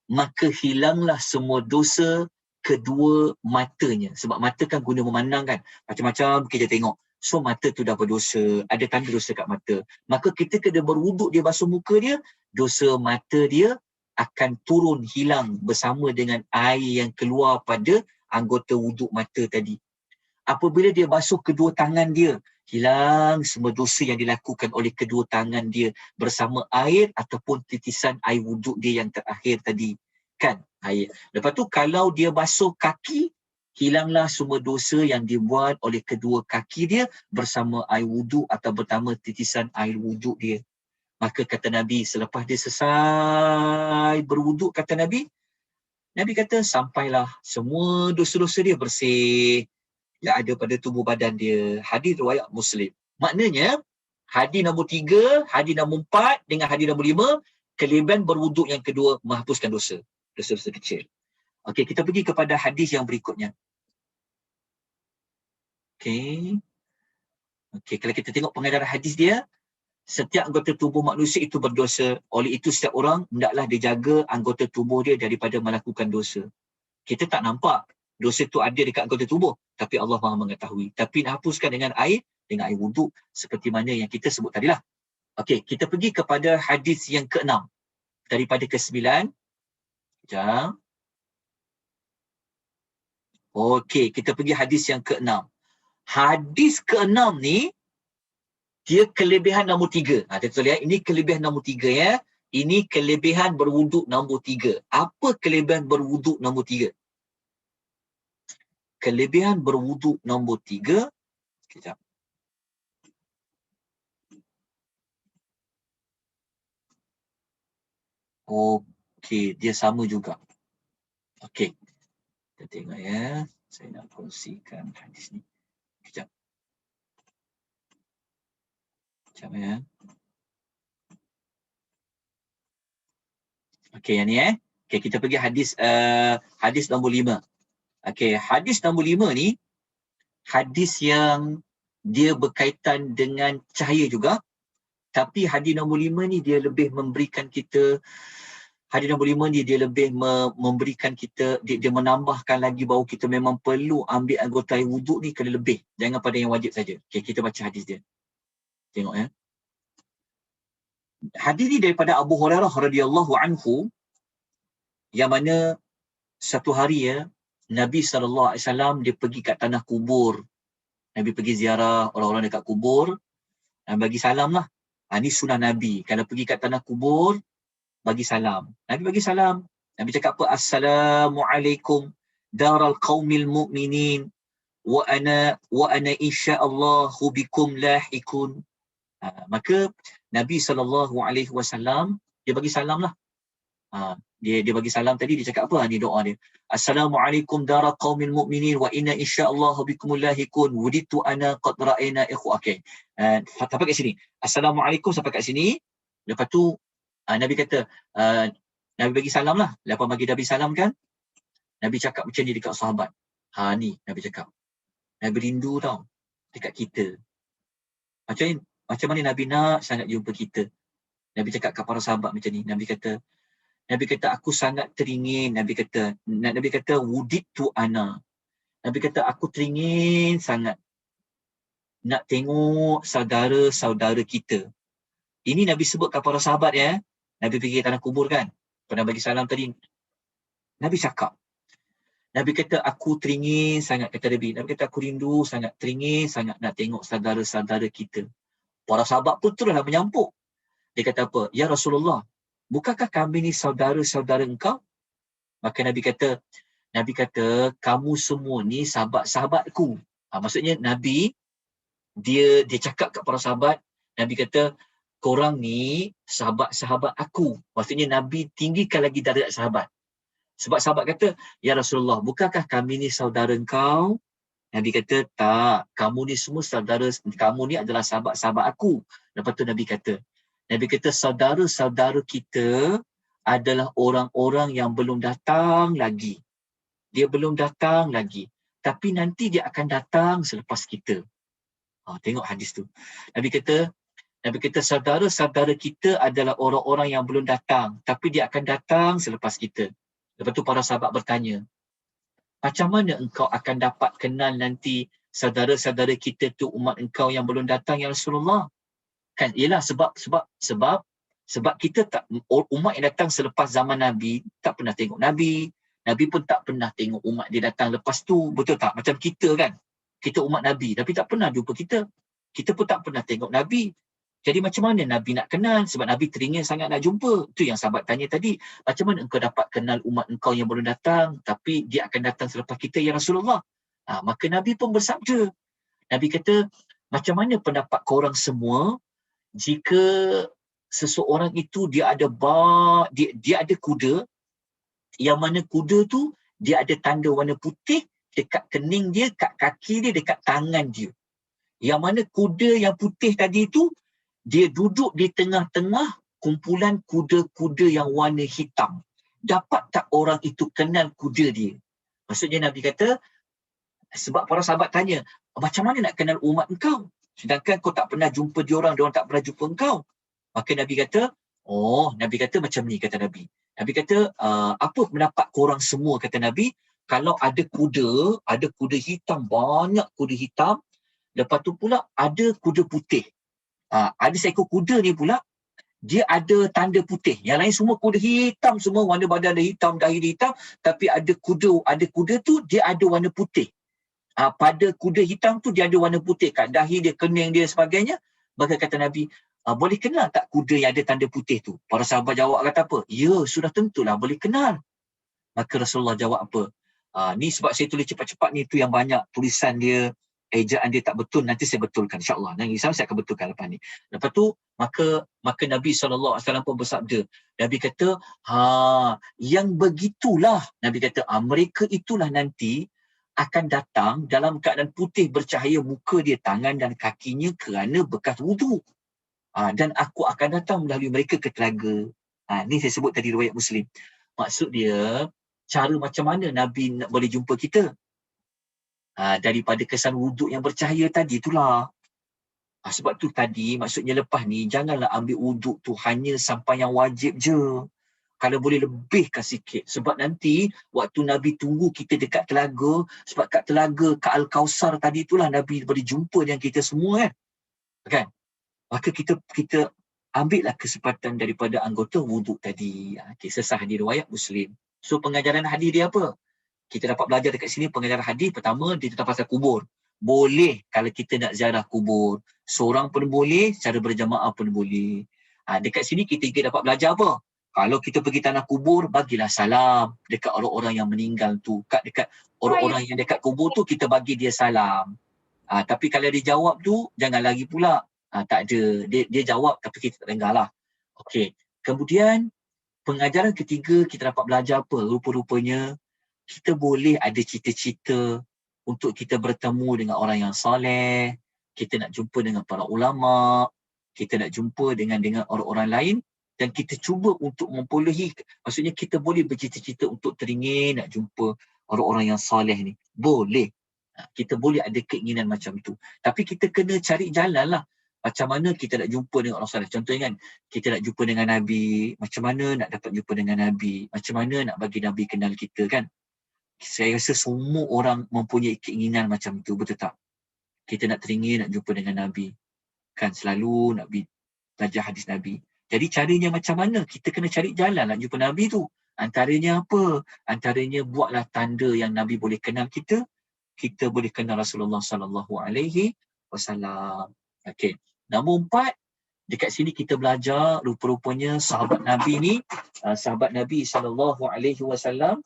maka hilanglah semua dosa kedua matanya. Sebab mata kan guna memandang kan, macam-macam kita tengok. So mata tu dah berdosa, ada tanda dosa kat mata. Maka ketika dia berwuduk, dia basuh muka dia, dosa mata dia akan turun, hilang bersama dengan air yang keluar pada anggota wuduk mata tadi. Apabila dia basuh kedua tangan dia, hilang semua dosa yang dilakukan oleh kedua tangan dia bersama air ataupun titisan air wuduk dia yang terakhir tadi. Kan? Air. Lepas tu kalau dia basuh kaki, hilanglah semua dosa yang dibuat oleh kedua kaki dia bersama air wuduk atau bersama titisan air wuduk dia. Maka kata Nabi, selepas dia selesai berwuduk, kata Nabi kata sampailah semua dosa-dosa dia bersih yang ada pada tubuh badan dia. Hadis riwayat Muslim. Maknanya hadis nombor 3, hadis nombor 4 dengan hadis nombor 5, kelebihan berwuduk yang kedua menghapuskan dosa-dosa kecil. Okey, kita pergi kepada hadis yang berikutnya. Okey, kalau kita tengok pengajaran hadis dia, setiap anggota tubuh manusia itu berdosa. Oleh itu setiap orang hendaklah dia jaga anggota tubuh dia daripada melakukan dosa. Kita tak nampak dosa itu ada dekat anggota tubuh, tapi Allah Maha mengetahui. Tapi nak hapuskan dengan air wuduk seperti mana yang kita sebut tadilah. Okey, kita pergi kepada hadis yang ke-6 daripada ke-9. Sekejap. Okey, kita pergi hadis yang ke-6. Hadis ke-6 ni dia kelebihan nombor 3. Kita lihat, ini kelebihan nombor 3 ya. Ini kelebihan berwuduk nombor 3. Apa kelebihan berwuduk nombor 3? Kelebihan berwuduk nombor 3. Sekejap. Okey, dia sama juga. Okey. Kita tengok ya. Saya nak kongsikan hadis ni. Sekejap. Sekejap ya. Okey, yang ni Okey, kita pergi hadis nombor 5. Okey, hadis nombor 5 ni hadis yang dia berkaitan dengan cahaya juga. Tapi hadis nombor 5 ni dia lebih memberikan kita, hadis nombor 5 ni dia lebih memberikan kita, dia menambahkan lagi bahawa kita memang perlu ambil anggota air wuduk ni kena lebih. Jangan pada yang wajib saja. Okey, kita baca hadis dia. Tengok ya. Hadis ni daripada Abu Hurairah radhiyallahu anhu, yang mana satu hari ya, Nabi SAW dia pergi kat tanah kubur. Nabi pergi ziarah orang-orang dekat kubur dan bagi salam lah. Ni sunnah Nabi. Kalau pergi kat tanah kubur, bagi salam. Nabi bagi salam. Nabi cakap apa? Assalamualaikum daral qaumil mu'minin wa ana insyaallahu bikum lahikun. Maka Nabi SAW dia bagi salam lah. Dia bagi salam tadi, dia cakap apa? Ni doa dia. Assalamualaikum dara qaumil mu'minin wa inna insyaallah bikumul lahikun wuditu ana qad ra'ayna ikhwa. Okey. Sampai kat sini. Assalamualaikum sampai kat sini. Lepas tu Nabi kata, Nabi bagi salam lah. Lepas bagi Nabi salam kan, Nabi cakap macam ni dekat sahabat. Ni Nabi cakap. Nabi rindu tau dekat kita. Macam mana Nabi nak sangat jumpa kita. Nabi cakap kat para sahabat macam ni. Nabi kata, Nabi kata aku sangat teringin. Nabi kata wuditu ana. Nabi kata aku teringin sangat nak tengok saudara-saudara kita. Ini Nabi sebutkan para sahabat ya. Nabi pergi tanah kubur kan. Pernah bagi salam tadi. Nabi cakap. Nabi kata aku teringin sangat, kata Nabi. Nabi kata aku rindu sangat, teringin sangat nak tengok saudara-saudara kita. Para sahabat pun teruslah menyampuk. Dia kata apa? Ya Rasulullah, bukankah kami ni saudara-saudara engkau? Maka Nabi kata kamu semua ni sahabat-sahabatku. Maksudnya Nabi dia cakap kat para sahabat, Nabi kata korang ni sahabat-sahabat aku. Maksudnya Nabi tinggikan lagi darjat sahabat. Sebab sahabat kata, ya Rasulullah, bukankah kami ni saudara engkau? Nabi kata, tak. Kamu ni semua saudara, kamu ni adalah sahabat-sahabat aku. Lepas tu Nabi kata, saudara-saudara kita adalah orang-orang yang belum datang lagi. Dia belum datang lagi. Tapi nanti dia akan datang selepas kita. Tengok hadis tu. Nabi kata, saudara-saudara kita adalah orang-orang yang belum datang. Tapi dia akan datang selepas kita. Lepas tu para sahabat bertanya, macam mana engkau akan dapat kenal nanti saudara-saudara kita tu umat engkau yang belum datang ya Rasulullah? Kan ialah sebab kita tak, umat yang datang selepas zaman Nabi tak pernah tengok Nabi. Nabi pun tak pernah tengok umat dia datang lepas tu. Betul tak? Macam kita kan. Kita umat Nabi tapi tak pernah jumpa kita. Kita pun tak pernah tengok Nabi. Jadi macam mana Nabi nak kenal? Sebab Nabi teringin sangat nak jumpa. Itu yang sahabat tanya tadi. Macam mana engkau dapat kenal umat engkau yang belum datang, tapi dia akan datang selepas kita, ya Rasulullah? Maka Nabi pun bersabda. Nabi kata, macam mana pendapat korang semua jika seseorang itu dia ada kuda, yang mana kuda tu dia ada tanda warna putih dekat kening dia, kat kaki dia, dekat tangan dia. Yang mana kuda yang putih tadi tu dia duduk di tengah-tengah kumpulan kuda-kuda yang warna hitam. Dapat tak orang itu kenal kuda dia? Maksudnya Nabi kata, sebab para sahabat tanya, macam mana nak kenal umat engkau? Sedangkan kau tak pernah jumpa diorang tak pernah jumpa engkau. Maka Nabi kata macam ni, kata Nabi. Nabi kata, apa pendapat korang semua, kata Nabi, kalau ada kuda hitam, banyak kuda hitam, lepas tu pula ada kuda putih. Ada seekor kuda ni pula, dia ada tanda putih. Yang lain semua kuda hitam, semua warna badan dia hitam, dahi dia hitam, tapi ada kuda tu dia ada warna putih. Pada kuda hitam tu dia ada warna putih kat dahi dia, kening dia sebagainya. Maka kata Nabi, boleh kenal tak kuda yang ada tanda putih tu? Para sahabat jawab kata apa? Ya, sudah tentulah boleh kenal. Maka Rasulullah jawab apa? Ni sebab saya tulis cepat-cepat ni, tu yang banyak tulisan dia, ejaan dia tak betul, nanti saya betulkan insya-Allah. Nanti saya akan betulkan lepas ni. Lepas tu maka Nabi SAW pun bersabda. Nabi kata, yang begitulah, Nabi kata, mereka itulah nanti akan datang dalam keadaan putih bercahaya muka dia, tangan dan kakinya kerana bekas wuduk. Dan aku akan datang melalui mereka ke telaga. Ni saya sebut tadi riwayat Muslim. Maksud dia, cara macam mana Nabi nak boleh jumpa kita? Daripada kesan wuduk yang bercahaya tadi itulah. Sebab tu tadi maksudnya lepas ni janganlah ambil wuduk tu hanya sampai yang wajib je. Kalau boleh lebihkan sikit. Sebab nanti waktu Nabi tunggu kita dekat telaga, sebab kat telaga kat Al-Kausar tadi itulah Nabi boleh jumpa dengan kita semua kan. Maka kita ambillah kesempatan daripada anggota wuduk tadi. Sesah di riwayat Muslim. So pengajaran hadis dia apa? Kita dapat belajar dekat sini pengajaran hadis. Pertama, dia tentang pasal kubur. Boleh kalau kita nak ziarah kubur. Seorang pun boleh, secara berjamaah pun boleh. Dekat sini kita dapat belajar apa? Kalau kita pergi tanah kubur, bagilah salam dekat orang-orang yang meninggal tu. Dekat orang-orang yang dekat kubur tu, kita bagi dia salam. Tapi kalau dia jawab tu, jangan lagi pula. Tak ada. Dia jawab tapi kita tak dengar lah. Okey. Kemudian, pengajaran ketiga kita dapat belajar apa? Rupa-rupanya, kita boleh ada cita-cita untuk kita bertemu dengan orang yang soleh, kita nak jumpa dengan para ulama, kita nak jumpa dengan orang-orang lain, dan kita cuba untuk memperolehi, maksudnya kita boleh bercita-cita untuk teringin nak jumpa orang-orang yang soleh ni. Boleh. Kita boleh ada keinginan macam tu. Tapi kita kena cari jalan lah. Macam mana kita nak jumpa dengan orang saleh? Contohnya kan, kita nak jumpa dengan Nabi, macam mana nak dapat jumpa dengan Nabi? Macam mana nak bagi Nabi kenal kita kan? Saya rasa semua orang mempunyai keinginan macam itu, betul tak? Kita nak teringin nak jumpa dengan Nabi. Kan selalu nak belajar hadis Nabi. Jadi caranya macam mana? Kita kena cari jalan nak jumpa Nabi tu. Antaranya apa? Antaranya buatlah tanda yang Nabi boleh kenal kita. Kita boleh kenal Rasulullah sallallahu alaihi wasallam. Okey. Nombor 4, dekat sini kita belajar rupa-rupanya sahabat Nabi ni, sahabat Nabi sallallahu alaihi wasallam,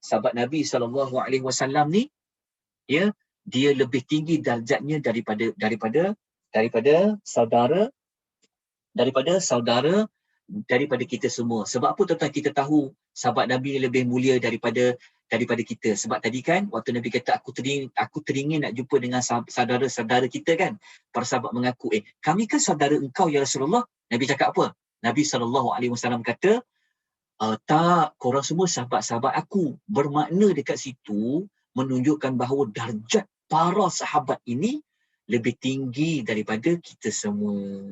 sahabat Nabi sallallahu alaihi wasallam ni, ya, dia lebih tinggi darjatnya daripada saudara daripada kita semua. Sebab apa tuan-tuan kita tahu sahabat Nabi ni lebih mulia daripada kita? Sebab tadi kan waktu Nabi kata aku teringin nak jumpa dengan saudara-saudara kita kan. Para sahabat mengaku, kami kan saudara engkau ya Rasulullah. Nabi cakap apa? Nabi SAW kata, tak, korang semua sahabat-sahabat aku. Bermakna dekat situ menunjukkan bahawa darjat para sahabat ini lebih tinggi daripada kita semua.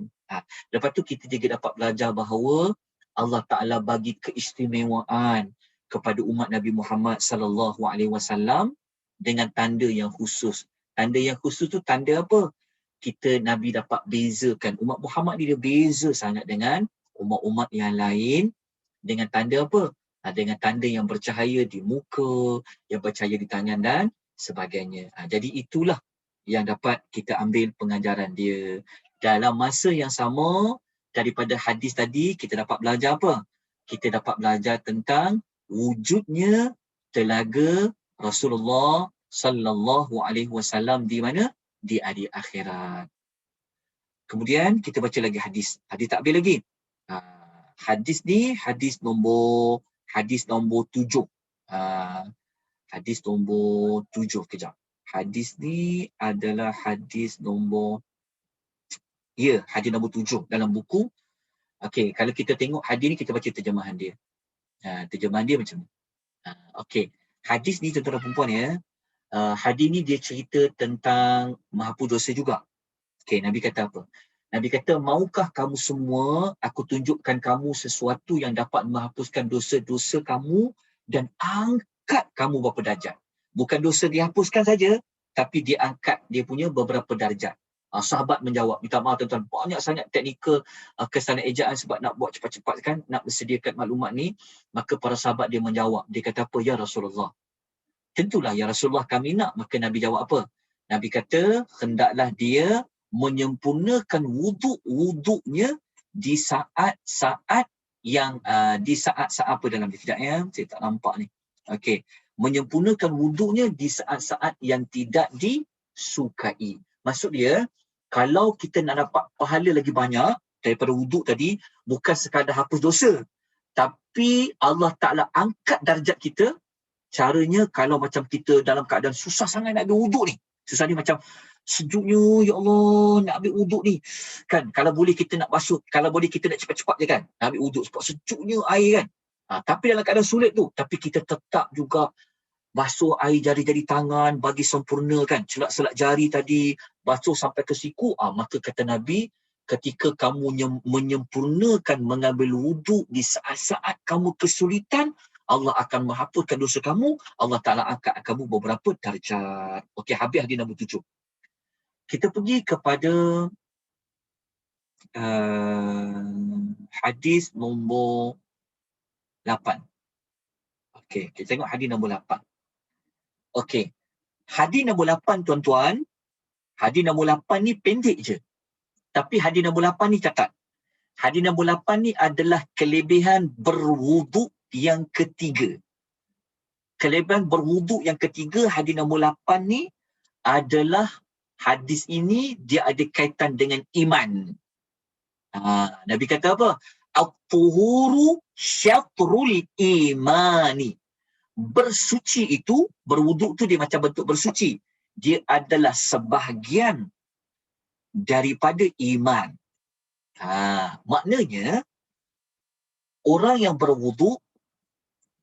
Lepas tu kita juga dapat belajar bahawa Allah Ta'ala bagi keistimewaan kepada umat Nabi Muhammad sallallahu alaihi wasallam dengan tanda yang khusus. Tanda yang khusus tu tanda apa? Kita Nabi dapat bezakan. Umat Muhammad ni dia beza sangat dengan umat-umat yang lain dengan tanda apa? Dengan tanda yang bercahaya di muka, yang bercahaya di tangan dan sebagainya. Jadi itulah yang dapat kita ambil pengajaran dia. Dalam masa yang sama, daripada hadis tadi, kita dapat belajar apa? Kita dapat belajar tentang wujudnya telaga Rasulullah sallallahu alaihi wasallam di mana? Di hari akhirat. Kemudian kita baca lagi hadis. Hadis tak habis lagi. Hadis ni hadis nombor 7. Hadis nombor 7. Kejap. Hadis ni adalah hadis nombor hadis nombor 7 dalam buku. Okey, kalau kita tengok hadis ni kita baca terjemahan dia. Terjemahan dia macam ni. Okey. Hadis ni tuan-tuan dan perempuan ya. Hadis ni dia cerita tentang menghapus dosa juga. Okey, Nabi kata apa? Nabi kata, maukah kamu semua aku tunjukkan kamu sesuatu yang dapat menghapuskan dosa-dosa kamu dan angkat kamu beberapa darjat. Bukan dosa dihapuskan saja, tapi dia angkat dia punya beberapa darjat. Sahabat menjawab, minta maaf tuan-tuan, banyak sangat teknikal kesalahan ejaan sebab nak buat cepat-cepat kan, nak bersediakan maklumat ni. Maka para sahabat dia menjawab, dia kata apa? Ya Rasulullah. Tentulah ya Rasulullah kami nak. Maka Nabi jawab apa? Nabi kata, hendaklah dia menyempurnakan wuduknya di saat-saat yang di saat-saat apa dalam dia? Sekejap ya, saya tak nampak ni. Okey, menyempurnakan wuduknya di saat-saat yang tidak disukai. Maksud dia, kalau kita nak dapat pahala lagi banyak daripada wuduk tadi, bukan sekadar hapus dosa, tapi Allah Ta'ala angkat darjat kita. Caranya kalau macam kita dalam keadaan susah sangat nak ambil wuduk ni. Susah ni macam sejuknya, ya Allah, nak ambil wuduk ni. Kan, kalau boleh kita nak basuh, kalau boleh kita nak cepat-cepat je kan, nak ambil wuduk sebab sejuknya air kan. Tapi dalam keadaan sulit tu, tapi kita tetap juga basuh air jari-jari tangan, bagi sempurna kan, celak-celak jari tadi, basuh sampai ke siku. Maka kata Nabi, ketika kamu menyempurnakan mengambil wuduk di saat-saat kamu kesulitan, Allah akan menghapuskan dosa kamu, Allah Ta'ala angkat kamu beberapa darjat. Okey, habis hadis nombor 7. Kita pergi kepada hadis nombor 8. Okey, kita tengok hadis nombor 8. Okey, hadis nombor 8 tuan-tuan, hadis nombor 8 ni pendek je. Tapi hadis nombor 8 ni catat. Hadis nombor 8 ni adalah kelebihan berwuduk yang ketiga. Kelebihan berwuduk yang ketiga, hadis nombor 8 ni adalah hadis ini dia ada kaitan dengan iman. Nabi kata apa? At-tuhuru syatrul imani. Bersuci itu, berwuduk tu dia macam bentuk bersuci. Dia adalah sebahagian daripada iman. Maknanya, orang yang berwuduk,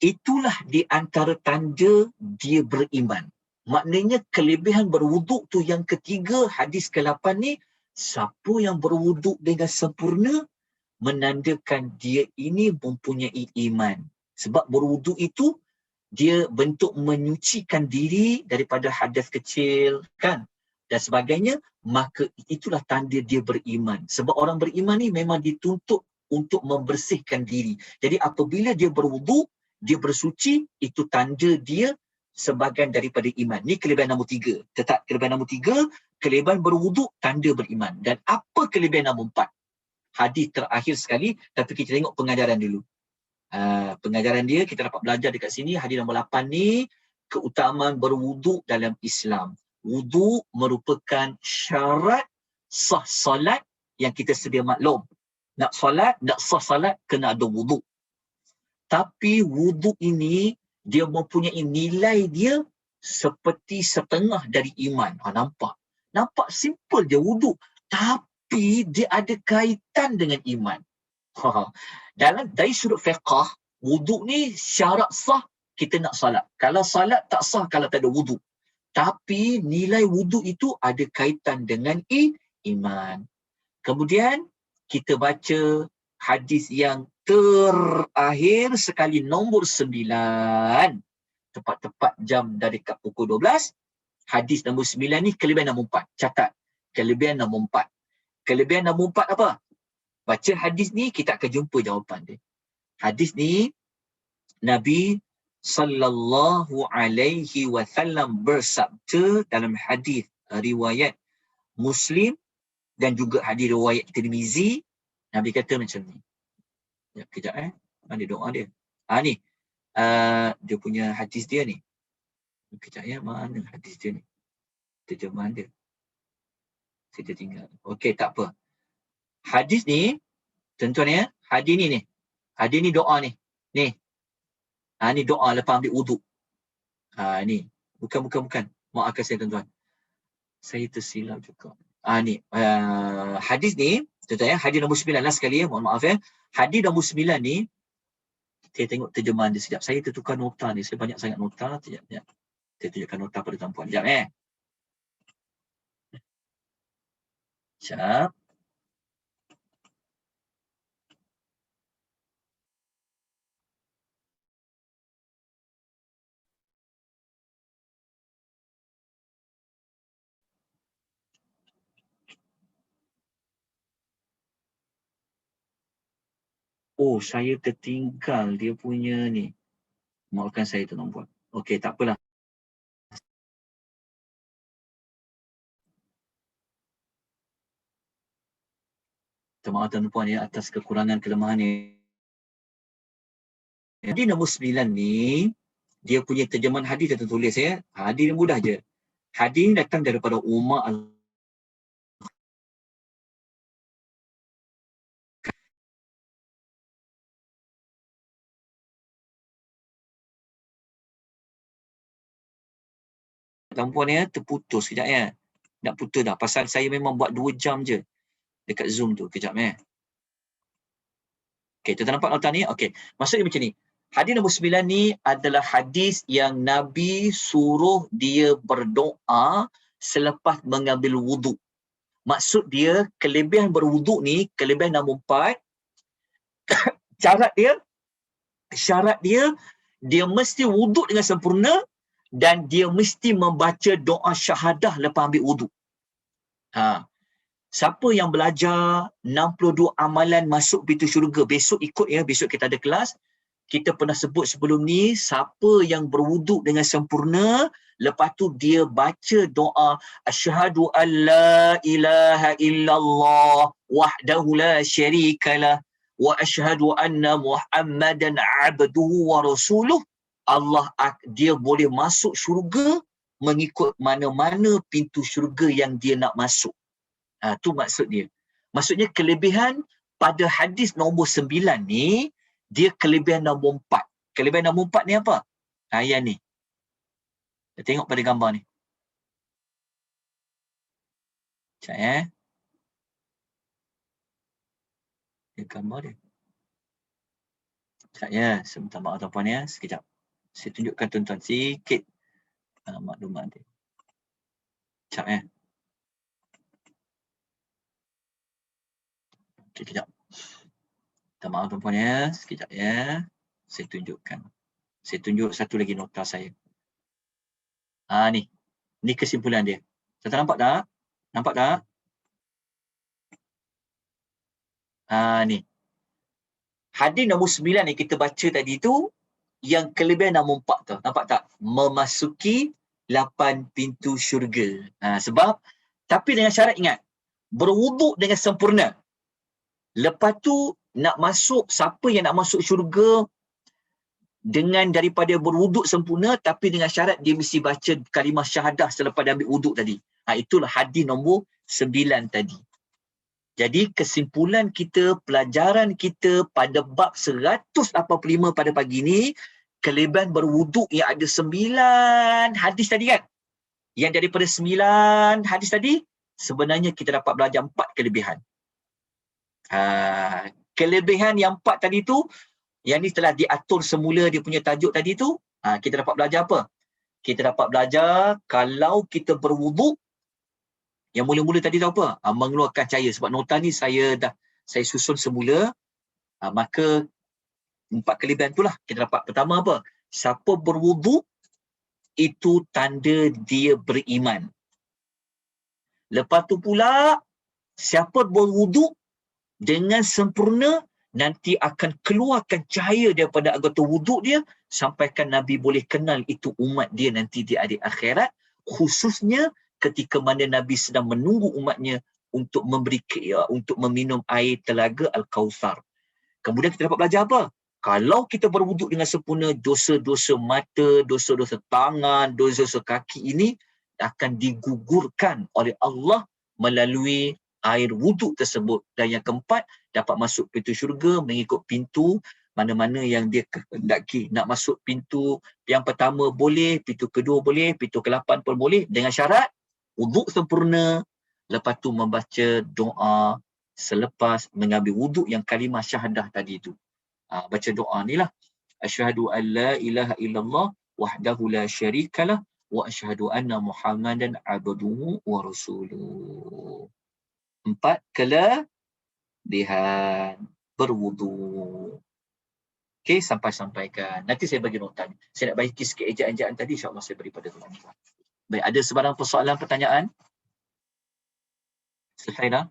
itulah di antara tanda dia beriman. Maknanya kelebihan berwuduk tu yang ketiga, hadis ke-8 ni, Siapa yang berwuduk dengan sempurna, menandakan dia ini mempunyai iman. Sebab berwuduk itu, dia bentuk menyucikan diri daripada hadas kecil, kan? Dan sebagainya, maka itulah tanda dia beriman. Sebab orang beriman ni memang dituntut untuk membersihkan diri. Jadi apabila dia berwuduk, dia bersuci, itu tanda dia sebahagian daripada iman. Ni kelebihan nombor 3. Tetap kelebihan nombor 3, kelebihan berwuduk, tanda beriman. Dan apa kelebihan nombor 4? Hadis terakhir sekali, tapi kita tengok pengajaran dulu. Pengajaran dia, kita dapat belajar dekat sini, hadis nombor 8 ni, keutamaan berwuduk dalam Islam. Wuduk merupakan syarat sah solat yang kita sedia maklum. Nak solat, nak sah solat, kena ada wuduk. Tapi wuduk ini, dia mempunyai nilai dia seperti setengah dari iman. Nampak? Nampak simple je wuduk. Tapi dia ada kaitan dengan iman. Dari sudut fiqah, wuduk ni syarat sah kita nak salat. Kalau salat tak sah kalau tak ada wuduk. Tapi nilai wuduk itu ada kaitan dengan iman. Kemudian kita baca hadis yang terakhir sekali, nombor 9. Tepat-tepat jam dari kat pukul 12. Hadis nombor 9 ni kelebihan nombor 4. Catat. Kelebihan nombor 4. Kelebihan nombor 4 apa? Baca hadis ni, kita akan jumpa jawapan dia. Hadis ni, Nabi sallallahu alaihi wasallam bersabda dalam hadis riwayat Muslim dan juga hadis riwayat Tirmizi. Nabi kata macam ni. Kejap mana doa dia? Ni. Dia punya hadis dia ni. Kejap mana hadis dia ni? Terjemahan dia. Saya tinggal. Okey, tak apa. Hadis ni, tuan-tuan ya, hadis ni. Hadis ni doa ni. Ni. Ni doa lepas ambil wuduk. Ni. Bukan. Maafkan saya tuan-tuan. Saya tersilap juga. Ni. Hadis ni, tuan-tuan ya, hadis nombor 9 lah sekali ya. Mohon maaf ya. Hadis nombor 9 ni, saya tengok terjemahan dia sekejap. Saya tertukar nota ni. Saya banyak sangat nota. Sekejap. Saya tunjukkan nota pada tuan-puan. Sekejap Sekejap. Oh, saya tertinggal dia punya ni. Maafkan saya tuan-puan. Okey, tak apalah. Minta maaf tuan-puan ya atas kekurangan kelemahan ni. Hadis nombor 9 ni, dia punya terjemahan hadis yang tertulis ya. Hadis ni mudah je. Hadis ni datang daripada Umar tuan-puan ya, terputus sekejap ya. Nak putus dah. Pasal saya memang buat 2 jam je dekat Zoom tu. Kejap Okey, kita nampak nota ni? Okey. Maksudnya macam ni. Hadis nombor 9 ni adalah hadis yang Nabi suruh dia berdoa selepas mengambil wuduk. Maksud dia, kelebihan berwuduk ni, kelebihan nombor 4, syarat dia, dia mesti wuduk dengan sempurna dan dia mesti membaca doa syahadah lepas ambil wuduk. Siapa yang belajar 62 amalan masuk pintu syurga, besok ikut ya, besok kita ada kelas. Kita pernah sebut sebelum ni, siapa yang berwuduk dengan sempurna, lepas tu dia baca doa asyhadu an la ilaha illallah wahdahu la syarikalah wa asyhadu anna Muhammadan abduhu wa rasuluh, dia boleh masuk syurga mengikut mana-mana pintu syurga yang dia nak masuk. Tu maksud dia. Maksudnya kelebihan pada hadis nombor 9 ni, dia kelebihan nombor 4. Kelebihan nombor 4 ni apa? Yang ni. Kita tengok pada gambar ni. Sekejap Ini gambar dia. Sekejap sebentar maaf tuan-puan ya. Sekejap. Saya tunjukkan tuan-tuan sikit maklumat dia. Sekejap Okay, kejap. Minta maaf tuan-puan ya. Sekejap ya. Saya tunjukkan. Saya tunjuk satu lagi nota saya. Ni. Ni kesimpulan dia. Tuan nampak tak? Nampak tak? Ni. Hadis nombor 9 yang kita baca tadi tu, yang kelebihan nombor 4 tu. Nampak tak? Memasuki 8 pintu syurga. Sebab, tapi dengan syarat ingat, berwuduk dengan sempurna. Lepas tu, nak masuk, siapa yang nak masuk syurga dengan daripada berwuduk sempurna, tapi dengan syarat dia mesti baca kalimah syahadah selepas dia ambil wuduk tadi. Itulah hadis nombor 9 tadi. Jadi kesimpulan kita, pelajaran kita pada bab 185 pada pagi ni, kelebihan berwuduk yang ada 9 hadis tadi kan? Yang daripada 9 hadis tadi, sebenarnya kita dapat belajar 4 kelebihan. Kelebihan yang 4 tadi tu, yang ni telah diatur semula dia punya tajuk tadi tu, kita dapat belajar apa? Kita dapat belajar kalau kita berwuduk, yang mula-mula tadi tahu apa? Mengeluarkan cahaya. Sebab nota ni saya susun semula, maka 4 kelebihan itulah kita dapat. Pertama apa? Siapa berwuduk, itu tanda dia beriman. Lepas tu pula, siapa berwuduk dengan sempurna, nanti akan keluarkan cahaya daripada anggota wuduk dia, sampaikan Nabi boleh kenal itu umat dia nanti di hari akhirat, khususnya ketika mana Nabi sedang menunggu umatnya untuk untuk meminum air telaga Al-Kautsar. Kemudian kita dapat belajar apa? Kalau kita berwuduk dengan sempurna, dosa-dosa mata, dosa-dosa tangan, dosa-dosa kaki ini akan digugurkan oleh Allah melalui air wuduk tersebut. Dan yang keempat, dapat masuk pintu syurga mengikut pintu mana-mana yang dia kehendaki. Nak masuk pintu yang pertama boleh, pintu kedua boleh, pintu ke-8 pun boleh, dengan syarat wuduk sempurna, lepas tu membaca doa selepas mengambil wuduk yang kalimah syahadah tadi tu. Baca doa ni lah. Asyhadu an la ilaha illallah wahdahu la syarikalah wa asyhadu anna Muhammadan abduhu wa rasuluh. 4 kelebihan berwuduk. Okey, sampaikan. Nanti saya bagi nota ni. Saya nak bagi sikit ejaan-ejaan tadi, insya-Allah saya beri pada tuan-tuan. Baik, ada sebarang persoalan, pertanyaan? Selesai dah?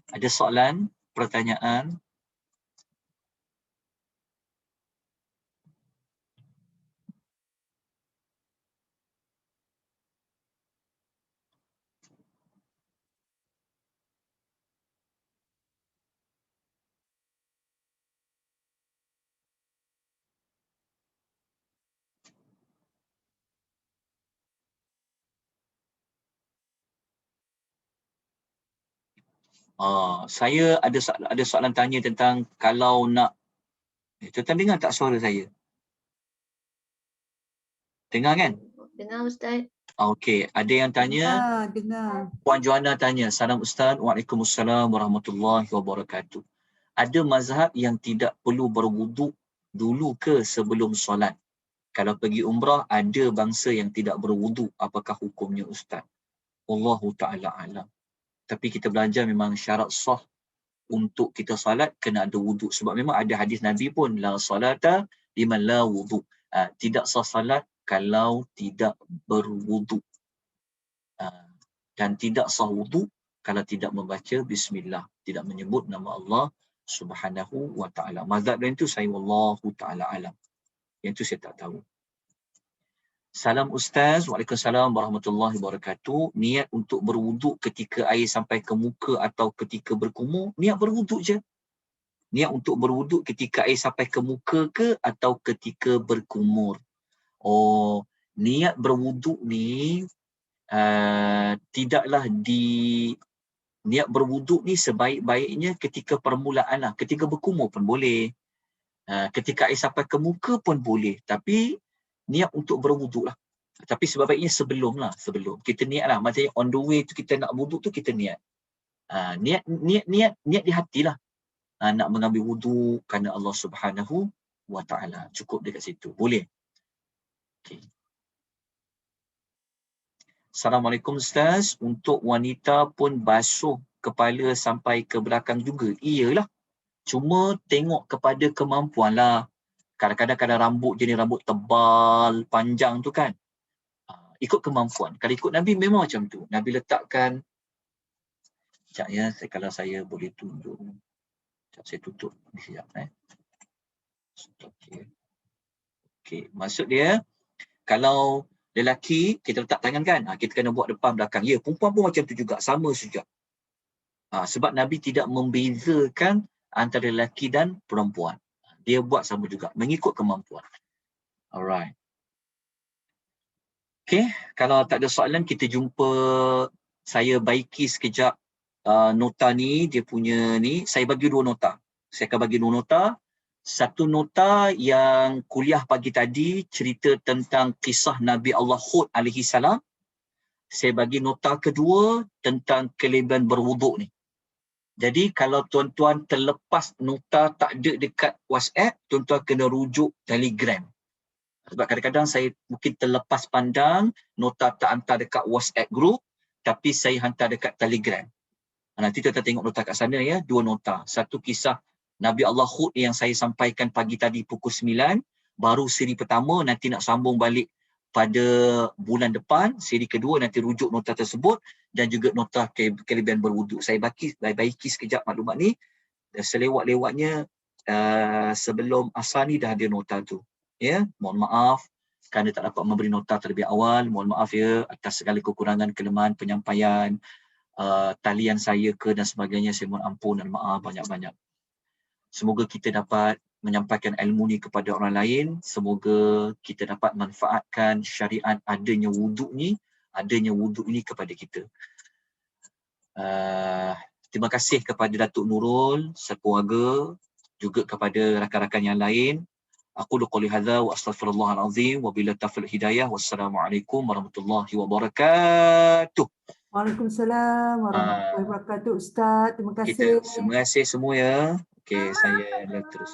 Ada soalan, pertanyaan? Saya ada soalan tanya tentang kalau nak, tuan-tuan dengar tak suara saya? Dengar kan? Dengar Ustaz. Okey, ada yang tanya. Dengar. Puan Joanna tanya, salam Ustaz, Waalaikumsalam warahmatullahi wabarakatuh. Ada mazhab yang tidak perlu berwuduk dulu ke sebelum solat? Kalau pergi umrah, ada bangsa yang tidak berwuduk, apakah hukumnya Ustaz? Allahu ta'ala alam. Tapi kita belajar memang syarat sah untuk kita salat kena ada wuduk. Sebab memang ada hadis Nabi pun, la salata liman la wuduk. Tidak sah salat kalau tidak berwuduk. Dan tidak sah wuduk kalau tidak membaca bismillah, tidak menyebut nama Allah Subhanahu wa taala. Mazhab lain tu saya wallahu taala alam. Yang tu saya tak tahu. Salam Ustaz, Waalaikumsalam warahmatullahi wabarakatuh. Niat untuk berwuduk ketika air sampai ke muka atau ketika berkumur, niat berwuduk je. Niat untuk berwuduk ketika air sampai ke muka ke atau ketika berkumur. Niat berwuduk ni tidaklah niat berwuduk ni sebaik-baiknya ketika permulaan lah. Ketika berkumur pun boleh. Ketika air sampai ke muka pun boleh. Tapi niat untuk berwuduk lah. Tapi sebaiknya sebelum. Kita niat lah. Macam on the way tu kita nak wuduk tu kita niat. Niat di hati lah. Nak mengambil wuduk kerana Allah Subhanahu wa ta'ala. Cukup dekat situ. Boleh. Okay. Assalamualaikum Ustaz. Untuk wanita pun basuh kepala sampai ke belakang juga. Iyalah. Cuma tengok kepada kemampuan lah. Kadang-kadang rambut jenis rambut tebal, panjang tu kan. Ikut kemampuan. Kalau ikut Nabi memang macam tu. Nabi letakkan, sekejap ya, kalau saya boleh tunjuk. Sekejap saya tutup ni sekejap. Okey, maksud dia, kalau lelaki, kita letak tangan kan, kita kena buat depan belakang. Ya, perempuan pun macam tu juga, sama juga. Sebab Nabi tidak membezakan antara lelaki dan perempuan. Dia buat sama juga, mengikut kemampuan. Alright. Okey, kalau tak ada soalan, kita jumpa, saya baiki sekejap nota ni, dia punya ni, saya bagi 2 nota. Saya akan bagi 2 nota. Satu nota yang kuliah pagi tadi, cerita tentang kisah Nabi Allah Hud alaihi salam. Saya bagi nota kedua tentang kelebihan berwuduk ni. Jadi kalau tuan-tuan terlepas nota tak ada dekat WhatsApp, tuan-tuan kena rujuk Telegram. Sebab kadang-kadang saya mungkin terlepas pandang, nota tak hantar dekat WhatsApp group, tapi saya hantar dekat Telegram. Nanti tuan-tuan tengok nota kat sana ya, 2 nota. Satu kisah Nabi Allah Hud yang saya sampaikan pagi tadi pukul 9, baru siri pertama, nanti nak sambung balik pada bulan depan, siri kedua nanti rujuk nota tersebut, dan juga nota kelebihan berwuduk. Saya baiki sekejap maklumat ni, dan selewat-lewatnya sebelum asar ni dah ada nota tu. Ya, mohon maaf kerana tak dapat memberi nota terlebih awal, mohon maaf ya atas segala kekurangan, kelemahan penyampaian, talian saya ke dan sebagainya, saya mohon ampun dan maaf banyak-banyak. Semoga kita dapat menyampaikan ilmu ni kepada orang lain. Semoga kita dapat manfaatkan syariat adanya wuduk ni kepada kita. Terima kasih kepada Datuk Nurul, sekeluarga, juga kepada rakan-rakan yang lain. Aku qouli hadza wa astaghfirullahalazim wa billahi taufiq hidayah. Wassalamualaikum warahmatullahi wabarakatuh. Waalaikumsalam warahmatullahi wabarakatuh, Ustaz. Terima kasih. Terima kasih semua ya. Okey, saya terus.